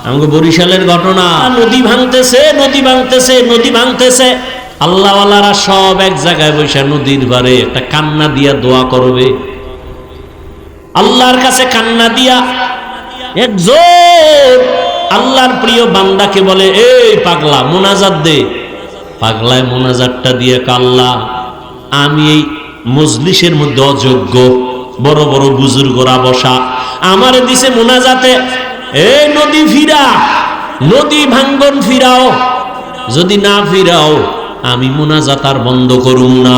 আমাকে বরিশালের ঘটনা, নদী ভাঙতেছে, নদী ভাঙতেছে, নদী ভাঙতেছে। আল্লাহওয়ালারা সব এক জায়গায় বসে নদীর পারে একটা কান্না দিয়া দোয়া করবে, আল্লাহর কাছে কান্না দিয়া। একজন আল্লাহর প্রিয় বান্দাকে বলে, এই পাগলা মোনাজাত দে। পাগলায় মোনাজাতটা দিয়ে, আল্লাহ আমি এই মজলিসের মধ্যে অযোগ্য, বড় বড় বুজুর্গরা বসা, আমারে দিছে মোনাজাতে, এই নদী ফিরা, নদী ভাঙ্গন ফিরাও, যদি না ফিরাও আমি মোনাজাত আর বন্ধ করুম না।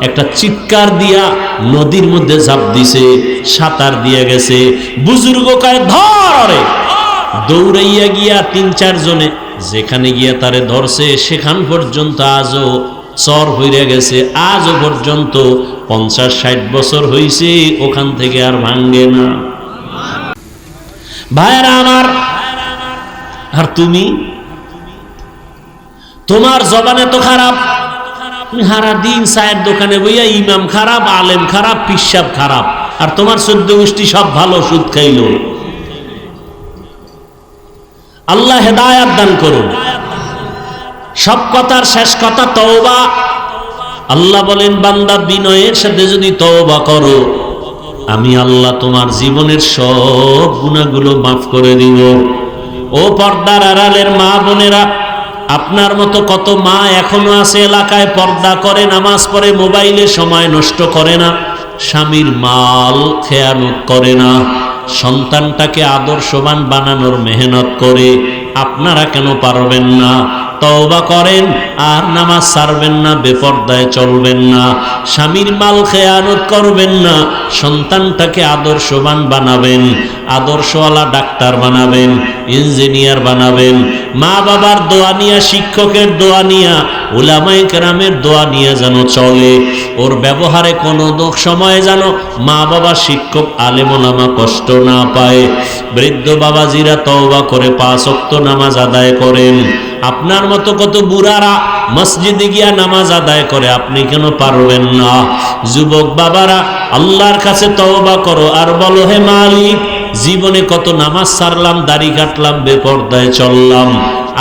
একটা চিৎকার দিয়া নদীর মধ্যে ঝাঁপ দিছে, সাঁতার দিয়ে গেছে। বুজুর্গ কয় ধরে, দৌড়াইয়া গিয়া ৩-৪ জনে যেখানে গিয়া তারে ধরছে সেখান পর্যন্ত আজও চর হইয়া গেছে, আজও পর্যন্ত ৫০-৬০ বছর হইছে, ওখান থেকে আর ভাঙ্গে না। ভাইরা আমার, আর তুমি, তোমার জবানে তো খারাপ, তুমি সারা দিন চায়ের দোকানে বইয়া ইমাম খারাপ, আলেম খারাপ, পিসাব খারাপ, আর তোমার ১৪ গোষ্ঠী সব ভালো, সুদ খাইল। আল্লাহ হেদায়াত দান করুন। সব কথার শেষ কথা তওবা। আল্লাহ বলেন, বান্দা বিনয়ের সাথে যদি তওবা করো, আমি আল্লাহ তোমার জীবনের সব গুনাহগুলো মাফ করে দিব। ও পর্দার আড়ালের মা বোনেরা, আপনার মতো কত মা এখনো আছে এলাকায়, পর্দা করে, নামাজ পড়ে, মোবাইলে সময় নষ্ট করে না, স্বামীর মাল খেয়ানত করে না, সন্তানটাকে আদর্শবান বানানোর মেহনত করে। আপনারা কেন পারবেন না? তওবা করেন আর নামাজ ছাড়বেন না, বেপরদায় চলবেন না, স্বামীর মাল খেয়ানত করবেন না, সন্তানটাকে আদর্শবান বানাবেন, আদর্শওয়ালা ডাক্তার বানাবেন, ইঞ্জিনিয়ার বানাবেন। মা বাবার দোয়া নিয়া, শিক্ষকের দোয়া নিয়া, উলামায়ে কেরামের দোয়া নিয়ে যেন চলে। ওর ব্যবহারে কোনো সময়ে যেন মা বাবা, শিক্ষক, আলেম ওলামা কষ্ট না পায়। বৃদ্ধ বাবাজিরা তওবা করে ৫ ওয়াক্ত নামাজ আদায় করেন। আপনার মতো কত বুড়ারা মসজিদে গিয়া নামাজ আদায় করে, আপনি কেন পারবেন না? যুবক বাবারা, আল্লাহর কাছে তওবা করো আর বলো, হে মালিক, জীবনে কত নামাজ ছাড়লাম, দাড়ি কাটলাম, বেপরদায় চললাম,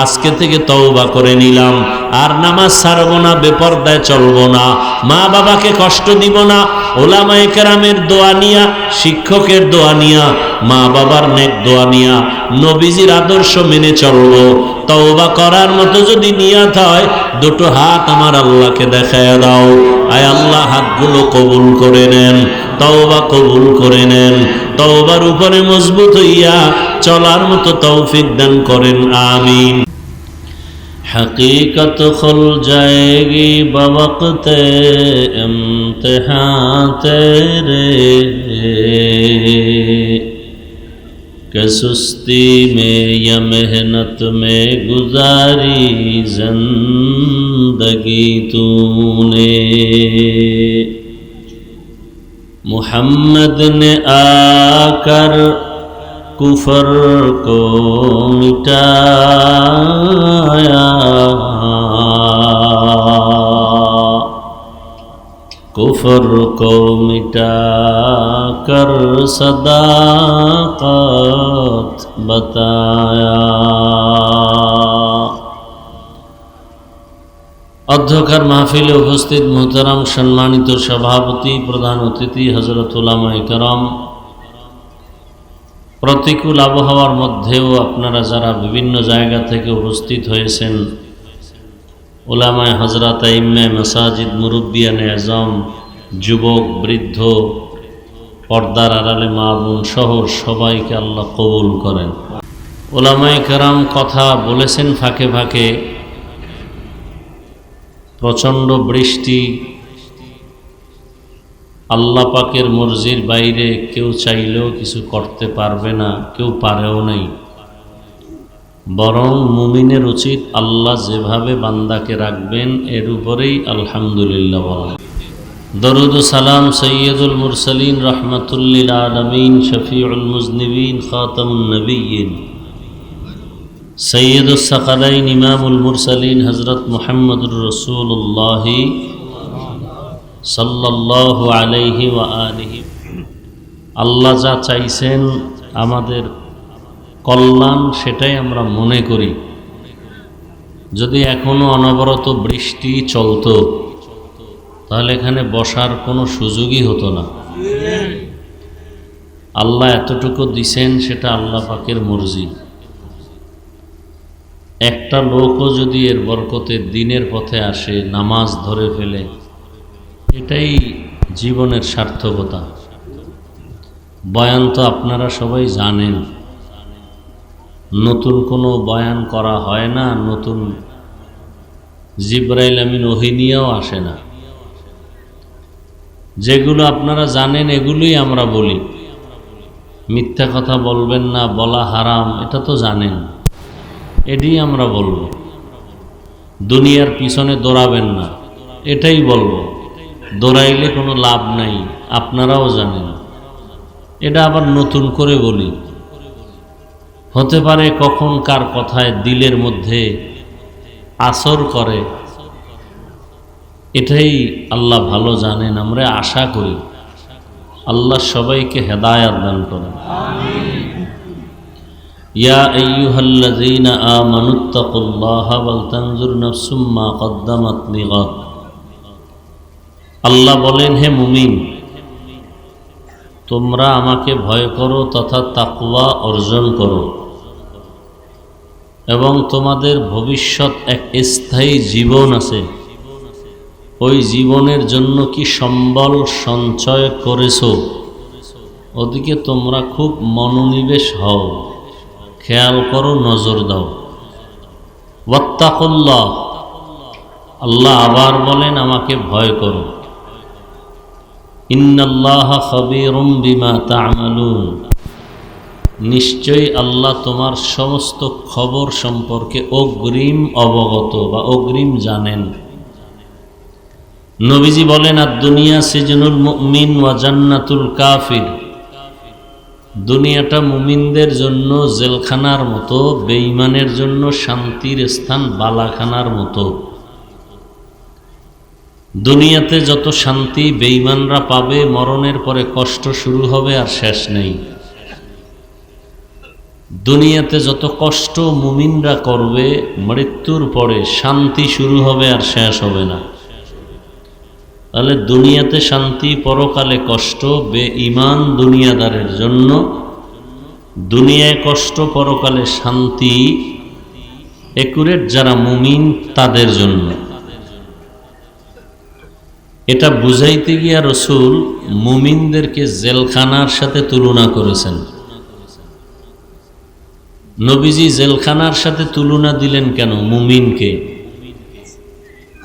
আজকে থেকে তওবা করে নিলাম, আর নামাজ ছাড়বো না, বেপরদায় চলবো না, মা বাবাকে কষ্ট দিব না। ওলামায়ে কেরামের দোয়া নিয়া, শিক্ষকের দোয়া নিয়া, মা বাবার নেক দোয়া নিয়া, নবীজির আদর্শ মেনে চলবো। তওবা করার মতো যদি নিয়ত হয়, দুটো হাত আমার আল্লাহকে দেখায় দাও। আয় আল্লাহ, হাতগুলো কবুল করে নেন, তওবা কবুল করে নেন, তওবার উপরে মজবুত হইয়া চলার মতো তৌফিক দান করেন, আমিন। हकीकत खुल जाएगी बवक्त इम्तिहान तेरे, कि सुस्ती में या मेहनत में गुजारी जिंदगी तूने। मुहम्मद ने आकर कुफर को मिटाया, कुफर को मिटाकर सदाकत बताया। অধ্যক্ষার মাহফিলে উপস্থিত মোহতারাম সম্মানিত সভাপতি, প্রধান অতিথি হযরত উলামায়ে কেরাম, প্রতিকূল আবহাওয়ার মধ্যেও আপনারা যারা বিভিন্ন জায়গা থেকে উপস্থিত হয়েছেন, উলামায়ে হযরত, আইম্মায়ে মাসাজিদ, মুরব্বিয়ানে আযম, যুবক, বৃদ্ধ, পর্দার আড়ালে মা বোন সহ সবাইকে আল্লাহ কবুল করেন। উলামায়ে কেরাম কথা বলেছেন ফাঁকে ফাঁকে, প্রচণ্ড বৃষ্টি, আল্লাহ পাকের মর্জির বাইরে কেউ চাইলেও কিছু করতে পারবে না, কেউ পারেও নাই। বরং মুমিনের উচিত আল্লাহ যেভাবে বান্দাকে রাখবেন এর উপরেই আলহামদুলিল্লাহ বলা। দরুদ ও সালাম সৈয়দুল মুরসালিন, রহমাতুল্লিল আলামিন, শফিউল মুজনিবিন, খাতামুন নবিয়্যিন, সৈয়দুস সাকালাইন, ইমামুল মুরসালিন, হযরত মুহাম্মদুর রাসূলুল্লাহ সাল্লাল্লাহু আলাইহি ওয়া আলিহি। আল্লাহ যা চাইছেন আমাদের কল্যাণ সেটাই আমরা মনে করি। যদি এখনো অনবরত বৃষ্টি চলতো তাহলে এখানে বসার কোনো সুযোগই হতো না। আল্লাহ এতটুকু দিছেন, সেটা আল্লাহ পাকের মর্জি। একটা লোকও যদি এর বরকতে দিনের পথে আসে, নামাজ ধরে ফেলে, এটাই জীবনের সার্থকতা। বয়ান তো আপনারা সবাই জানেন, নতুন কোনো বয়ান করা হয় না, নতুন জিবরাইল আমিন ওহী নিয়েও আসে না। যেগুলো আপনারা জানেন এগুলোই আমরা বলি। মিথ্যা কথা বলবেন না, বলা হারাম, এটা তো জানেন, এটাই আমরা বলবো। দুনিয়ার পিছনে দৌড়াবেন না, এটাই বলবো। দৌড়াইলে কোনো লাভ নাই, আপনারাও জানেন। এটা আবার নতুন করে বলি। হতে পারে কখন কার কথায় দিলের মধ্যে আসর করে, এটাই আল্লাহ ভালো জানেন। আমরা আশা করি আল্লাহ সবাইকে হেদায়েত দান করেন। ইয়া আইয়ুহাল্লাযীনা আমানুত্তাকুল্লাহা ওয়াল তানজুর নাফসুম মা কদ্দামাত লিগাদ। আল্লাহ বলেন, হে মুমিন, তোমরা আমাকে ভয় করো তথা তাকওয়া অর্জন করো, এবং তোমাদের ভবিষ্যৎ এক স্থায়ী জীবন আছে, ওই জীবনের জন্য কি সম্বল সঞ্চয় করেছো, ওদিকে তোমরা খুব মনোনিবেশ হও, খেয়াল করো, নজর দাও। ওয়াত্তাকুল্লাহ, আল্লাহ আবার বলেন, আমাকে ভয় করো। ইন্নাল্লাহা খাবীরুম বিমা তা'মালুন, নিশ্চয়ই আল্লাহ তোমার সমস্ত খবর সম্পর্কে অগ্রিম অবগত বা অগ্রিম জানেন। নবীজি বলেন, আদ-দুনিয়া সিজনুল মুমিন ওয়া জান্নাতুল কাফির। দুনিয়াটা মুমিনদের জন্য জেলখানার মতো, বেঈমানের জন্য শান্তির স্থান বালাখানার মতো। দুনিয়াতে যত শান্তি বেঈমানরা পাবে, মরণের পরে কষ্ট শুরু হবে আর শেষ নেই। দুনিয়াতে যত কষ্ট মুমিনরা করবে, মৃত্যুর পরে শান্তি শুরু হবে আর শেষ হবে না। তাহলে দুনিয়াতে শান্তি, পরকালে কষ্ট, বেঈমান দুনিয়াদারের জন্য। দুনিয়ায় কষ্ট, পরকালে শান্তি, একুরেট যারা মুমিন তাদের জন্য। এটা বুঝাইতে গিয়া রসুল মুমিনদেরকে জেলখানার সাথে তুলনা করেছেন। নবীজি জেলখানার সাথে তুলনা দিলেন কেন মুমিনকে?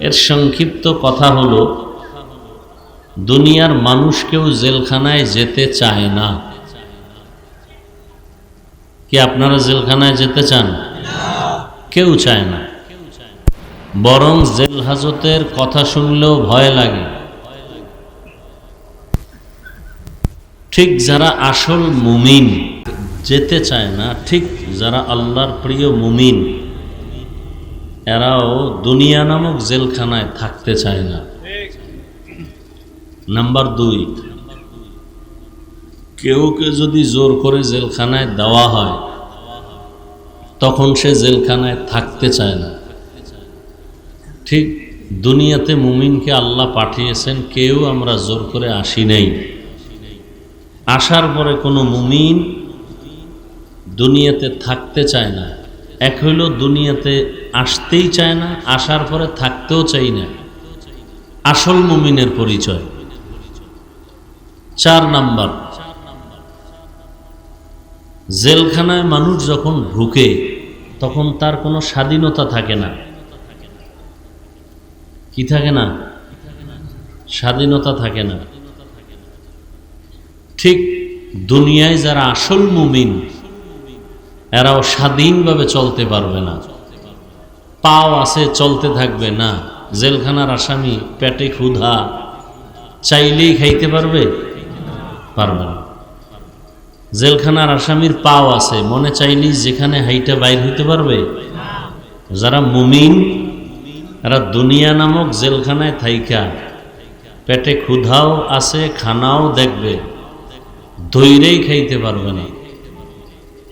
এর সংক্ষিপ্ত কথা হলো, দুনিয়ার মানুষ কেউ জেলখানায় যেতে চায় না। কি আপনারা জেলখানায় যেতে চান? কেউ চায় না। বরং জেল হাজতের কথা শুনলেও ভয় লাগে। ঠিক যারা আসল মুমিন যেতে চায় না, ঠিক যারা আল্লাহর প্রিয় মুমিন এরাও দুনিয়া নামক জেলখানায় থাকতে চায় না। নাম্বার 2, কেউকে যদি জোর করে জেলখানায় দেওয়া হয় তখন সে জেলখানায় থাকতে চায় না। ঠিক দুনিয়াতে মুমিনকে আল্লাহ পাঠিয়েছেন, কেউ আমরা জোর করে আসি নাই। আসার পরে কোনো মুমিন দুনিয়াতে থাকতে চায় না। এক হইল দুনিয়াতে আসতেই চায় না, আসার পরে থাকতেও চাই না। আসল মুমিনের পরিচয়। 4 নাম্বার, জেলখানায় মানুষ যখন ঢুকে তখন তার কোনো স্বাধীনতা থাকে না। কি থাকে না? স্বাধীনতা থাকে না। ঠিক দুনিয়ায় যারা আসল মুমিন এরাও স্বাধীনভাবে চলতে পারবে না। পাও আছে, চলতে থাকবে না। জেলখানার আসামি পেটে ক্ষুধা, চাইলেই খাইতে পারবে? পারবে না। জেলখানার আসামির পাও আছে, মনে চাইলেই যেখানে হাইটা বাইর হইতে পারবে? যারা মুমিন এরা দুনিয়া নামক জেলখানায় থাইকা পেটে ক্ষুধাও আছে, খানাও দেখবে, ধৈরেই খাইতে পারবে না।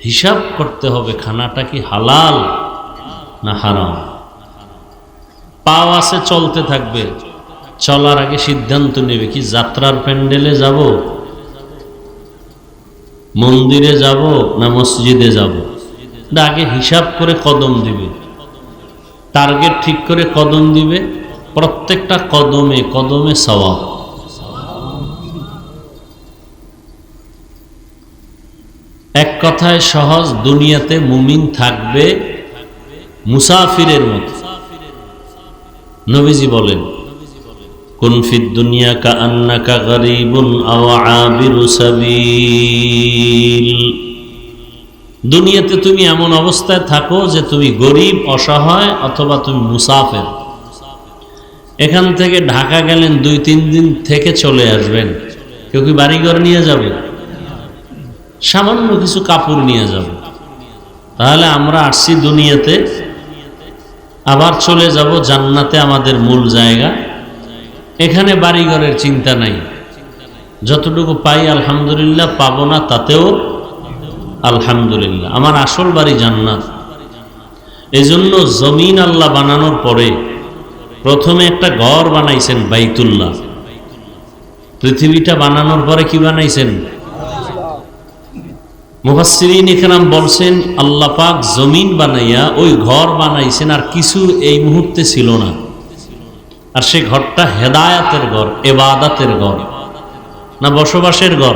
হিসাব করতে হবে খানাটা কি হালাল না হারাম। পাও আছে, চলতে থাকবে, চলার আগে সিদ্ধান্ত নেবে কি যাত্রার প্যান্ডেলে যাব, মন্দিরে যাব না মসজিদে যাব। আগে হিসাব করে কদম দিবে, টার্গেট ঠিক করে কদম দিবে, প্রত্যেকটা কদমে কদমে সওয়াব। এক কথায় সহজ, দুনিয়াতে মুমিন থাকবে মুসাফিরের মতো। নবীজি বলেন, কুন ফিদ দুনিয়া কাআন্নাকা গরীবুন আও আবিরু সাবিল। দুনিয়াতে তুমি এমন অবস্থায় থাকো যে তুমি গরিব, অসহায়, অথবা তুমি মুসাফির। এখান থেকে ঢাকা গেলেন, 2-3 দিন থেকে চলে আসবেন। কেউ কি বাড়িঘর নিয়ে যাবে? সামান্য কিছু কাপড় নিয়ে যাবে। তাহলে আমরা আসছি দুনিয়াতে, আবার চলে যাব জান্নাতে, আমাদের মূল জায়গা। এখানে বাড়িঘরের চিন্তা নাই, যতটুকু পাই আলহামদুলিল্লাহ, পাবো না তাতেও আলহামদুলিল্লাহ, আমার আসল বাড়ি জান্নাত। এই জন্য জমিন আল্লাহ বানানোর পরে প্রথমে একটা ঘর বানাইছেন বাইতুল্লাহ। পৃথিবীটা বানানোর পরে কি বানাইছেন? মুফাসসিরিন ইকরাম বলছেন আল্লাহ পাক জমিন বানাইয়া ওই ঘর বানাইছেন, আর কিছু এই মুহূর্তে ছিল না। আর সে ঘরটা হেদায়াতের ঘর, ইবাদতের ঘর, না বসবাসের ঘর?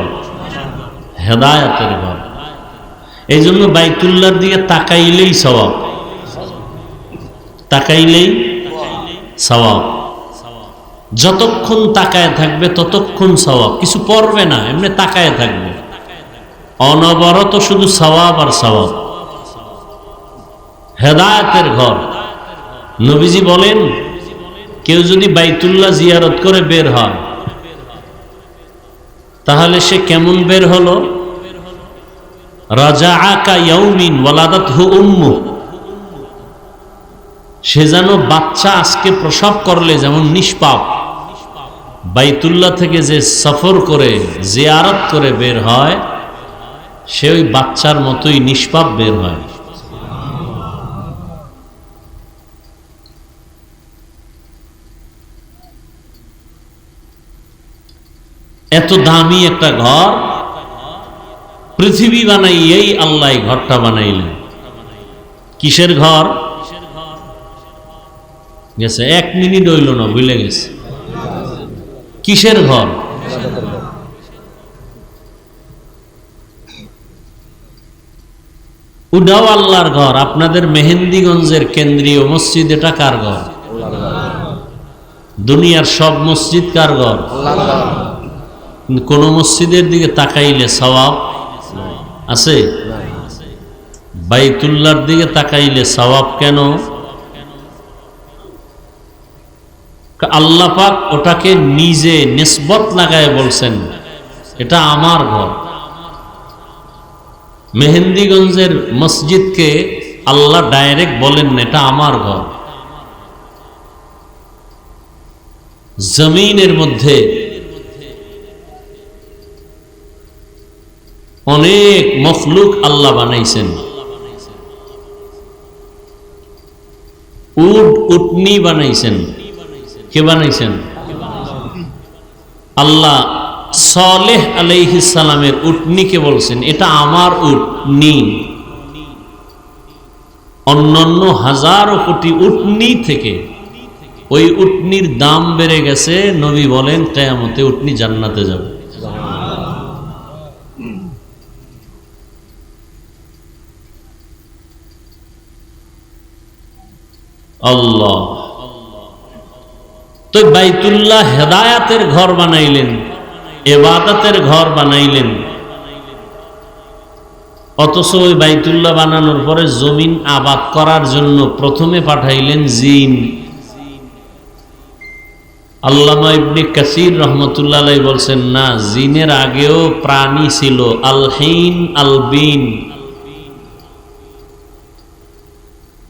হেদায়াতের ঘর। এই জন্য বাইতুল্লাহর দিকে তাকাইলেই সওয়াব, তাকাইলেই সওয়াব। যতক্ষণ তাকায় থাকবে ততক্ষণ সওয়াব, কিছু পড়বে না, এমনি তাকায় থাকবে, অনবরত শুধু সওয়াব আর সওয়াব। হেদায়েতের ঘর। নবীজি বলেন, কেউ যদি বাইতুল্লাহ জিয়ারত করে বের হয়, তাহলে সে কেমন বের হলো? রাজাআ কা ইয়াউমিন ওয়ালাদাতহু উম্মু। সে যেন বাচ্চা আজকে প্রসব করলে যেমন নিষ্পাপ, বাইতুল্লাহ থেকে যে সফর করে জিয়ারত করে বের হয়, সে ওই বাচ্চার মতোই নিষ্পাপ বের হয়। এত দামি একটা ঘর পৃথিবী বানাইয়েই আল্লাহ ঘরটা বানাইলেন। কিসের ঘর? গেছে 1 মিনিট হইল না, ভুলে গেছে। কিসের ঘর? উডাও আল্লাহর ঘর। আপনাদের মেহেন্দিগঞ্জের কেন্দ্রীয় মসজিদ, এটা কার ঘর? দুনিয়ার সব মসজিদ কার ঘর? কোন মসজিদের দিকে তাকাইলে সওয়াব আছে? বাইতুল্লাহর দিকে তাকাইলে সওয়াব কেন? আল্লাহ পাক ওটাকে নিজে নিসবত লাগায় বলছেন, এটা আমার ঘর। মেহেন্দিগঞ্জের মসজিদকে আল্লাহ ডাইরেক্ট বলেন না, এটা আমার ঘর। জমিনের মধ্যে অনেক মখলুক আল্লাহ বানাইছেন। উট, উটনি বানাইছেন। কে বানাইছেন? আল্লাহ সালেহ আলাইহিস সালামের উটনিকে বলছেন, এটা আমার উটনি। অন্যান্য হাজারো কোটি উটনি থেকে ওই উটনির দাম বেড়ে গেছে। নবী বলেন, কিয়ামতে উটনি জান্নাতে যাবে। আল্লাহ তো বাইতুল্লাহ হেদায়াতের ঘর বানাইলেন, ইবাদতের ঘর বানাইলেন। অথচ ওই বাইতুল্লাহ বানানোর পরে জমিন আবাদ করার জন্য প্রথমে পাঠাইলেন জিন। আল্লামা ইবনে কাসির রহমতুল্লাহ আলাইহি বলছেন, না, জিনের আগেও প্রাণী ছিল, আলহিন আলবিন।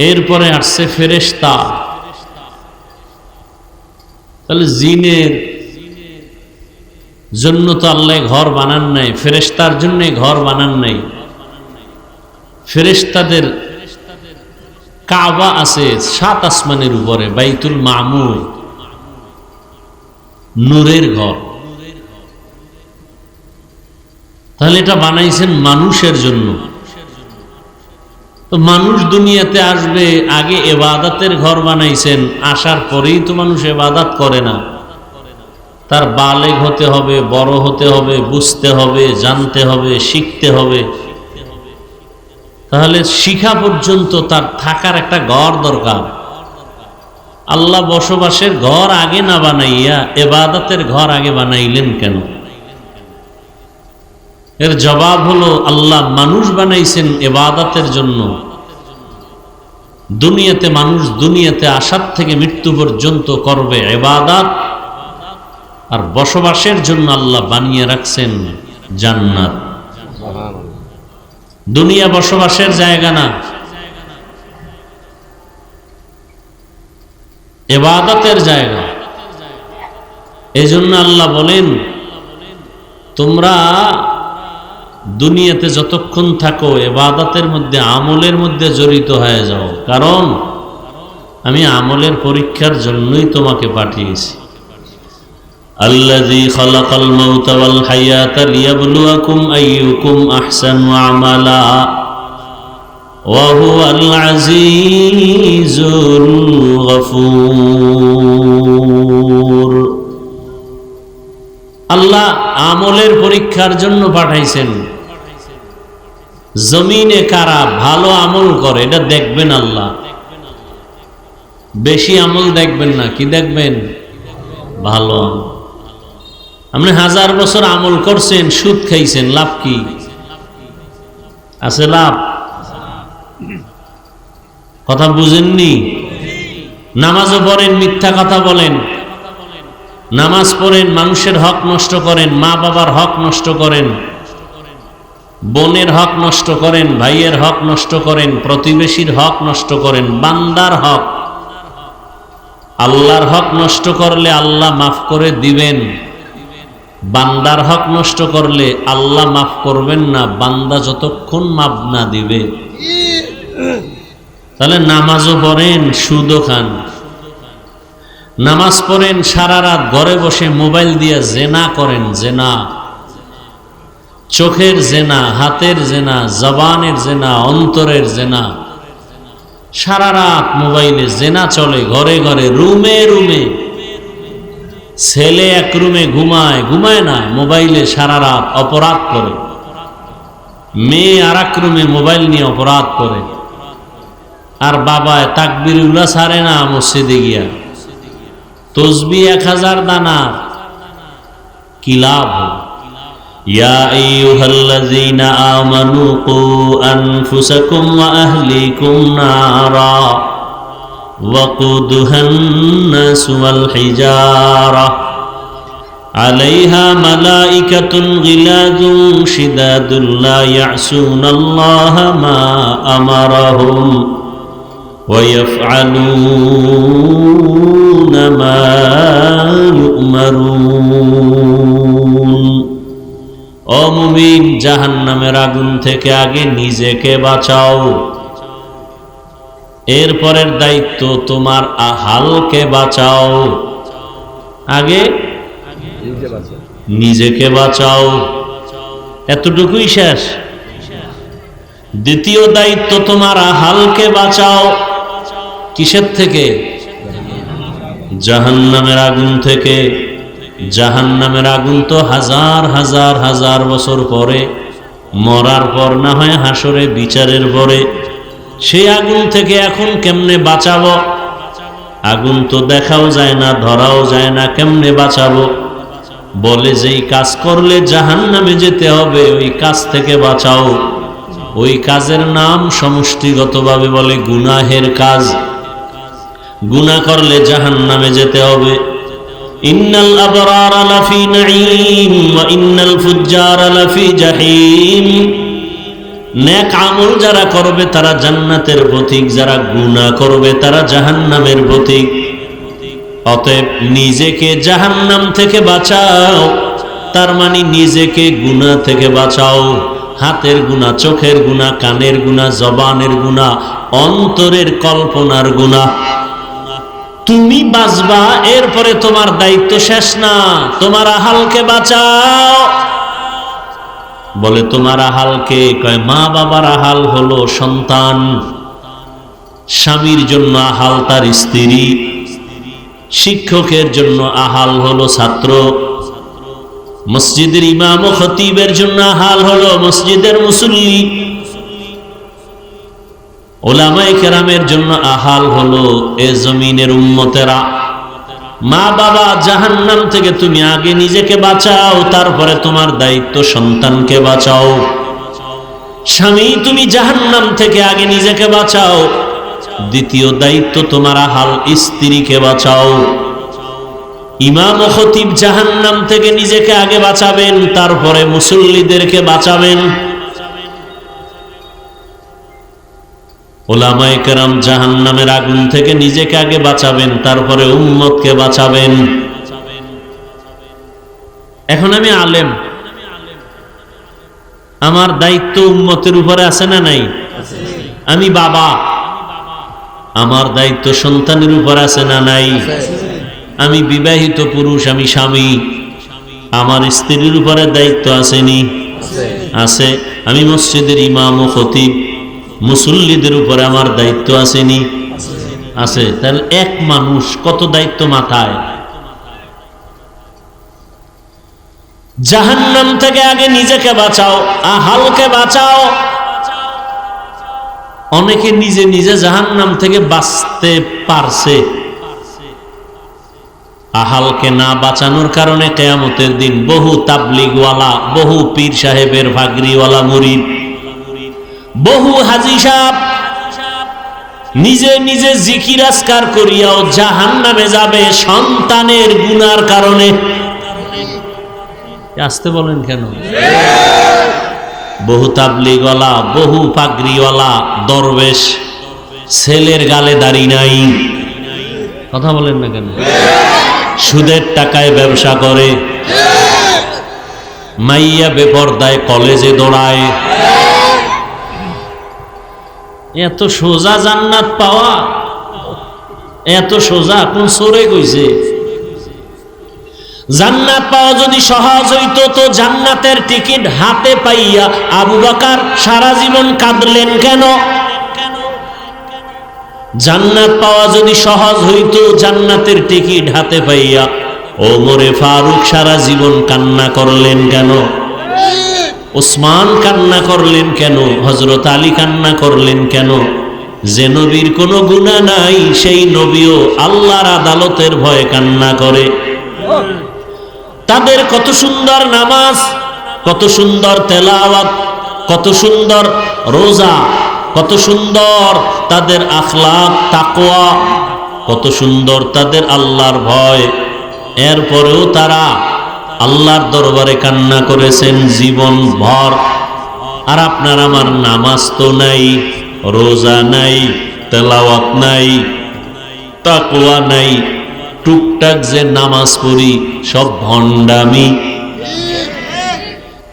এরপরে আসছে ফেরেশতা। তাহলে জিনের জন্য তো আল্লাহ ঘর বানান নাই, ফেরেশতার জন্য ঘর বানান নাই। ফেরেশতাদের কাবা আছে 7 আসমানের উপরে, বাইতুল মামুর, নূরের ঘর। তাহলে এটা বানাইছেন মানুষের জন্য। তো মানুষ দুনিয়াতে আসবে, আগে ইবাদতের ঘর বানাইছেন, আসার পরেই তো মানুষ ইবাদত করে না। তার বালেগ হতে হবে, বড় হতে হবে, বুঝতে হবে, জানতে হবে, শিখতে হবে। তাহলে শিখা পর্যন্ত তার থাকার একটা ঘর দরকার। আল্লাহ বসবাসের ঘর আগে না বানাইয়া ইবাদতের ঘর আগে বানাইলেন কেন? এর জবাব হলো, আল্লাহ মানুষ বানাইছেন ইবাদতের জন্য। দুনিয়াতে মানুষ দুনিয়াতে আসার থেকে মৃত্যু পর্যন্ত করবে ইবাদত, আর বসবাসের জন্য আল্লাহ বানিয়ে রাখছেন জান্নাত। দুনিয়া বসবাসের জায়গা না, ইবাদতের জায়গা। এই জন্য আল্লাহ বলেন, তোমরা দুনিয়াতে যতক্ষণ থাকো ইবাদতের মধ্যে, আমলের মধ্যে জড়িত হয়ে যাও, কারণ আমি আমলের পরীক্ষার জন্যই তোমাকে পাঠিয়েছি। আল্লাযী খালাকাল মাউতা ওয়াল হায়াতা লিয়াবলুয়াকুম আইয়ুকুম আহসানু আমালা ওয়া হুয়াল আজিজুল গফুর। আল্লাহ আমলের পরীক্ষার জন্য পাঠাইছেন। জমিনে কারা ভালো আমল করে এটা দেখবেন আল্লাহ। বেশি আমল দেখবেন না, কি দেখবেন? ভালো আমল। আপনি 1000 বছর আমল করছেন, সুদ খাইছেন, লাভ কি আছে? লাভ? কথা বুঝেননি? নামাজও পড়েন, মিথ্যা কথা বলেন, নামাজ পড়েন, মানুষের হক নষ্ট করেন, মা বাবার হক নষ্ট করেন, বোনের হক নষ্ট করেন, ভাইয়ের হক নষ্ট করেন, প্রতিবেশীর হক নষ্ট করেন, বান্দার হক। আল্লাহর হক নষ্ট করলে আল্লাহ মাফ করে দিবেন, বান্দার হক নষ্ট করলে আল্লাহ মাফ করবেন না, বান্দা যতক্ষণ মাফ না দিবে। তাহলে নামাজও পড়েন, সুদও খান। নামাজ পড়েন, সারা রাত ঘরে বসে মোবাইল দিয়ে জেনা করেন, জেনা, চোখের জেনা, হাতের জেনা, জবানের জেনা, অন্তরের জেনা। সারা রাত মোবাইলে জেনা চলে, ঘরে ঘরে, রুমে রুমে। ছেলে এক রুমে ঘুমায়, ঘুমায় না, মোবাইলে সারা রাত অপরাধ করে। মেয়ে আর এক রুমে মোবাইল নিয়ে অপরাধ করে। আর বাবায় তাকবীরুল্লাহ ছাড়ে না মসজিদে গিয়া, তসবিহ 1000 দানা, কি লাভ? ইয়া আইয়ুহাল্লাযীনা আমানু কু আনফুসাকুম ওয়া আহলিকুম নারা ওয়াকুদুহান নাসু ওয়াল হিজারা আলাইহা মালাইকাতুন গিলাযুন শিদাদুন লা ইয়াসুনাল্লাহা মা আমারাহুম ওয়া ইয়াফআলুনা মা ইউমারুন। ও মুমিন, জাহান্নামের আগুন থেকে আগে নিজেকে বাঁচাও, এরপরের দায়িত্ব তোমার আহালকে বাঁচাও। আগে নিজেকে বাঁচাও, এতটুকুই শেষ। দ্বিতীয় দায়িত্ব তোমার আহালকে বাঁচাও। কিসের থেকে? জাহান্নামের আগুন থেকে। জাহান্নামের আগুন তো হাজার হাজার হাজার বছর পরে, মরার পর না হয় হাসরে বিচারের পরে। সেই আগুন থেকে এখন কেমনে বাঁচাবো? আগুন তো দেখাও যায় না, ধরাও যায় না, কেমনে বাঁচাবো? বলে যেই কাজ করলে জাহান্নামে যেতে হবে ওই কাজ থেকে বাঁচাও। ওই কাজের নাম সমষ্টিগতভাবে বলে গুনাহের কাজ। গুনাহ করলে জাহান্নামে যেতে হবে। ইন্নাল আবরারা লাফি নাঈম ওয়া ইন্নাল ফুজ্জারা লাফি জাহিম। নেক আমল যারা করবে তারা জান্নাতের পথিক, যারা গুনাহ করবে তারা জাহান্নামের পথিক। অতএব নিজেকে জাহান্নাম থেকে বাঁচাও, তার মানে নিজেকে গুনাহ থেকে বাঁচাও। হাতের গুনাহ, চোখের গুনাহ, কানের গুনাহ, জবানের গুনাহ, অন্তরের কল্পনার গুনাহ। তুমি বাঁচবা, এরপরে তোমার দায়িত্ব শেষ না, তোমার আহালকে বাঁচাও। বলে তোমার আহালকে? কয় মা বাবার আহাল হলো সন্তান, স্বামীর জন্য আহাল তার স্ত্রী, শিক্ষকের জন্য আহাল হলো ছাত্র, মসজিদের ইমাম ও খতিবের জন্য আহাল হলো মসজিদের মুসল্লি, ওলামায়ে কেরামের জন্য আহাল হলো এ জমিনের উম্মতেরা। মা বাবা জাহান্নাম থেকে তুমি আগে নিজেকে বাঁচাও, তারপরে তোমার দায়িত্ব সন্তানকে বাঁচাও। স্বামী, তুমি জাহান্নাম থেকে আগে নিজেকে বাঁচাও, দ্বিতীয় দায়িত্ব তোমার আহাল স্ত্রীকে বাঁচাও। ইমাম ও খতিব জাহান্নাম থেকে নিজেকে আগে বাঁচাবেন, তারপরে মুসল্লিদেরকে বাঁচাবেন। ওলামায়ে কেরাম জাহান্নামের আগুন থেকে নিজেকে আগে বাঁচাবেন, তারপরে উম্মতকে বাঁচাবেন। এখন আমি আলেম, আমার দায়িত্ব উম্মতের উপরে আছে না নাই? আমি বাবা, আমার দায়িত্ব সন্তানের উপর আছে না নাই? আমি বিবাহিত পুরুষ, আমি স্বামী, আমার স্ত্রীর উপরে দায়িত্ব আসেনি? আছে। আমি মসজিদের ইমাম ও খতিব, মুসল্লিদের উপরে আমার দায়িত্ব আসেনি? আছে। তাহলে এক মানুষ কত দায়িত্ব মাথায়। জাহান্নাম থেকে আগে নিজেকে বাঁচাও, আহালকে বাঁচাও। অনেকে নিজে নিজে জাহান্নাম থেকে বাঁচতে পারছে, আহালকে না বাঁচানোর কারণে কিয়ামতের দিন বহু তাবলিগওয়ালা, বহু পীর সাহেবের ভাগরিওয়ালা মুরিদ, বহু হাজী সাহেব নিজে নিজে জিকির আজকার করিয়াও জাহান্নামে যাবে সন্তানের গুনার কারণে। আসতে বলেন কেন? বহু তাবলিগওয়ালা, বহু পাগড়িওয়ালা দরবেশ, ছেলের গালে দাড়ি নাই, কথা বলেন না কেন? সুদের টাকায় ব্যবসা করে, মাইয়া বেপরদায় কলেজে দৌড়ায়। এত সোজা জান্নাত পাওয়া, এত সোজা কোন সরে কইছে? জান্নাত পাওয়া যদি সহজ হইতো তো জান্নাতের টিকিট হাতে পাইয়া আবু বকর সারা জীবন কাঁদলেন কেন? জান্নাত পাওয়া যদি সহজ হইতো, জান্নাতের টিকিট হাতে পাইয়া ওমরে ফারুক সারা জীবন কান্না করলেন কেন? ওসমান কান্না করলেন কেন? হযরত আলী কান্না করলেন কেন? যে নবীর কোনো গুনাহ নাই সেই নবীও আল্লাহর আদালতের ভয়ে কান্না করে। তাদের কত সুন্দর নামাজ, কত সুন্দর তেলাওয়াত, কত সুন্দর রোজা, কত সুন্দর তাদের আখলাক তাকওয়া, কত সুন্দর তাদের আল্লাহর ভয়। এরপরেও তারা আল্লাহর দরবারে কান্না করেছেন জীবন ভর। আর আপনার আমার নামাজ তো নাই, রোজা নাই, তেলাওয়াত নাই, তাকওয়া নাই, টুকটাক যে নামাজ পড়ি সব ভণ্ডামি।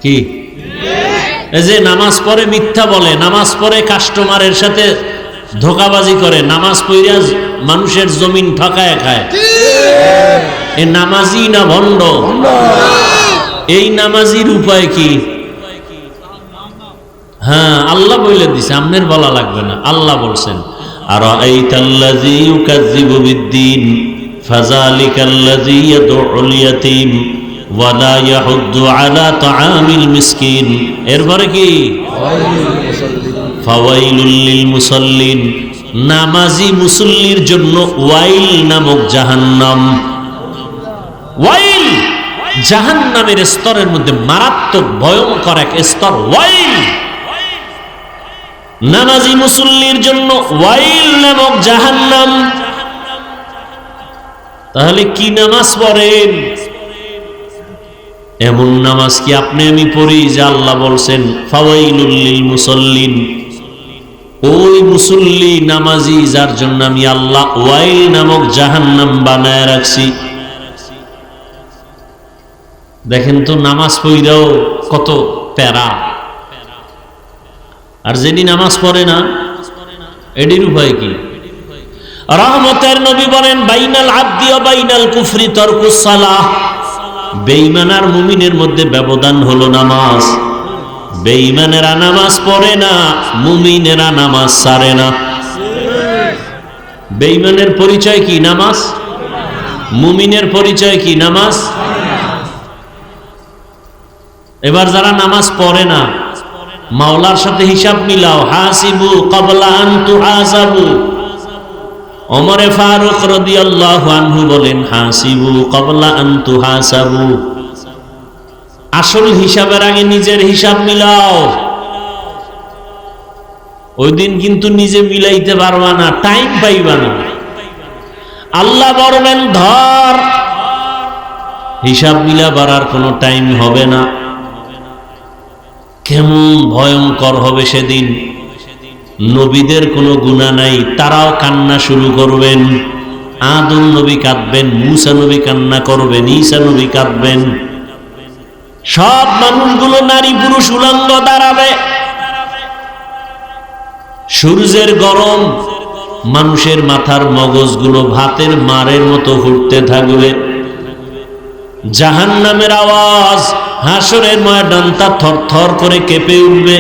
কি এই যে নামাজ পড়ে মিথ্যা বলে, নামাজ পড়ে কাস্টমারের সাথে ধোকাবাজি করে, নামাজ পড়িয়া মানুষের জমিন ঠকায় খায়, এ নামাজি না ভণ্ড? এই নামাজির উপায় কি? হ্যাঁ, আল্লাহ বলে দিছে, আপনার বলা লাগবে না। আল্লাহ বলছেন, আরাআইতাল্লাযী ইউকাযযিবু বিদ্দীন ফাযালিকাল্লাযী ইয়াদউল ইয়াতীম ওয়া লা ইয়াহুদ্দু আলা তাআমিল মিসকিন। এরপরে কি? ফাওয়াইলুল লিল মুসাল্লিন, নামাজি মুসল্লির জন্য ওয়াইল নামক জাহান্নাম। ওয়াইল জাহান্নামের স্তরের মধ্যে মারাত্মক ভয়ঙ্কর এক স্তর ওয়াইল। নামাজি মুসল্লির জন্য ওয়াইল নামক জাহান্নাম। তাহলে কি নামাজ পড়েন? এমন নামাজ কি আপনি আমি পড়ি যে আল্লাহ বলছেন ফাওয়াইলুল লিল মুসাল্লিন, ওই মুসল্লি নামাজি যার জন্য আমি আল্লাহ ওয়াইল নামক জাহান্নাম বানায় রাখছি। দেখেন তো নামাজ পড়াও কত প্যারা। আর যিনি নামাজ পড়ে না এটির উপায় কি? রহমতের নবী বলেন বাইনাল আবদি ওয়া বাইনাল কুফরি তারকুস সালাহ। বেঈমান আর মুমিনের মধ্যে ব্যবধান হলো নামাজ। বেঈমানেরা নামাজ পড়ে না, মুমিনেরা নামাজ ছাড়ে না। বেঈমানের পরিচয় কি? নামাজ। মুমিনের পরিচয় কি? নামাজ। এবার যারা নামাজ পড়ে না, মাওলার সাথে হিসাব মিলাও। হাসিবু ক্বাবলা আন তুহাসাবু। ওমরে ফারুক রাদিয়াল্লাহু আনহু বলেন হাসিবু ক্বাবলা আন তুহাসাবু। আসল হিসাবের আগে নিজের হিসাব মিলাও। ওই দিন কিন্তু নিজে মিলাইতে পারবা না, টাইম পাইবা না। আল্লাহ বলবেন ধর, হিসাব মিলাবার আর কোনো টাইম হবে না। কেমন ভয়ঙ্কর হবে সেদিন। নবীদের কোনো গুনাহ নাই, তারাও কান্না শুরু করবেন। আদম নবী কাঁদবেন, মূসা নবী কান্না করবেন, ঈসা নবী কাঁদবেন। সব মানুষগুলো নারী পুরুষ উলঙ্গ দাঁড়াবে। সূর্যের গরম, মানুষের মাথার মগজগুলো ভাতের মারের মতো ঘুরতে থাকবে। জাহান্নামের আওয়াজ, হাসরের ময়দানটা থরথর করে কেঁপে উঠবে।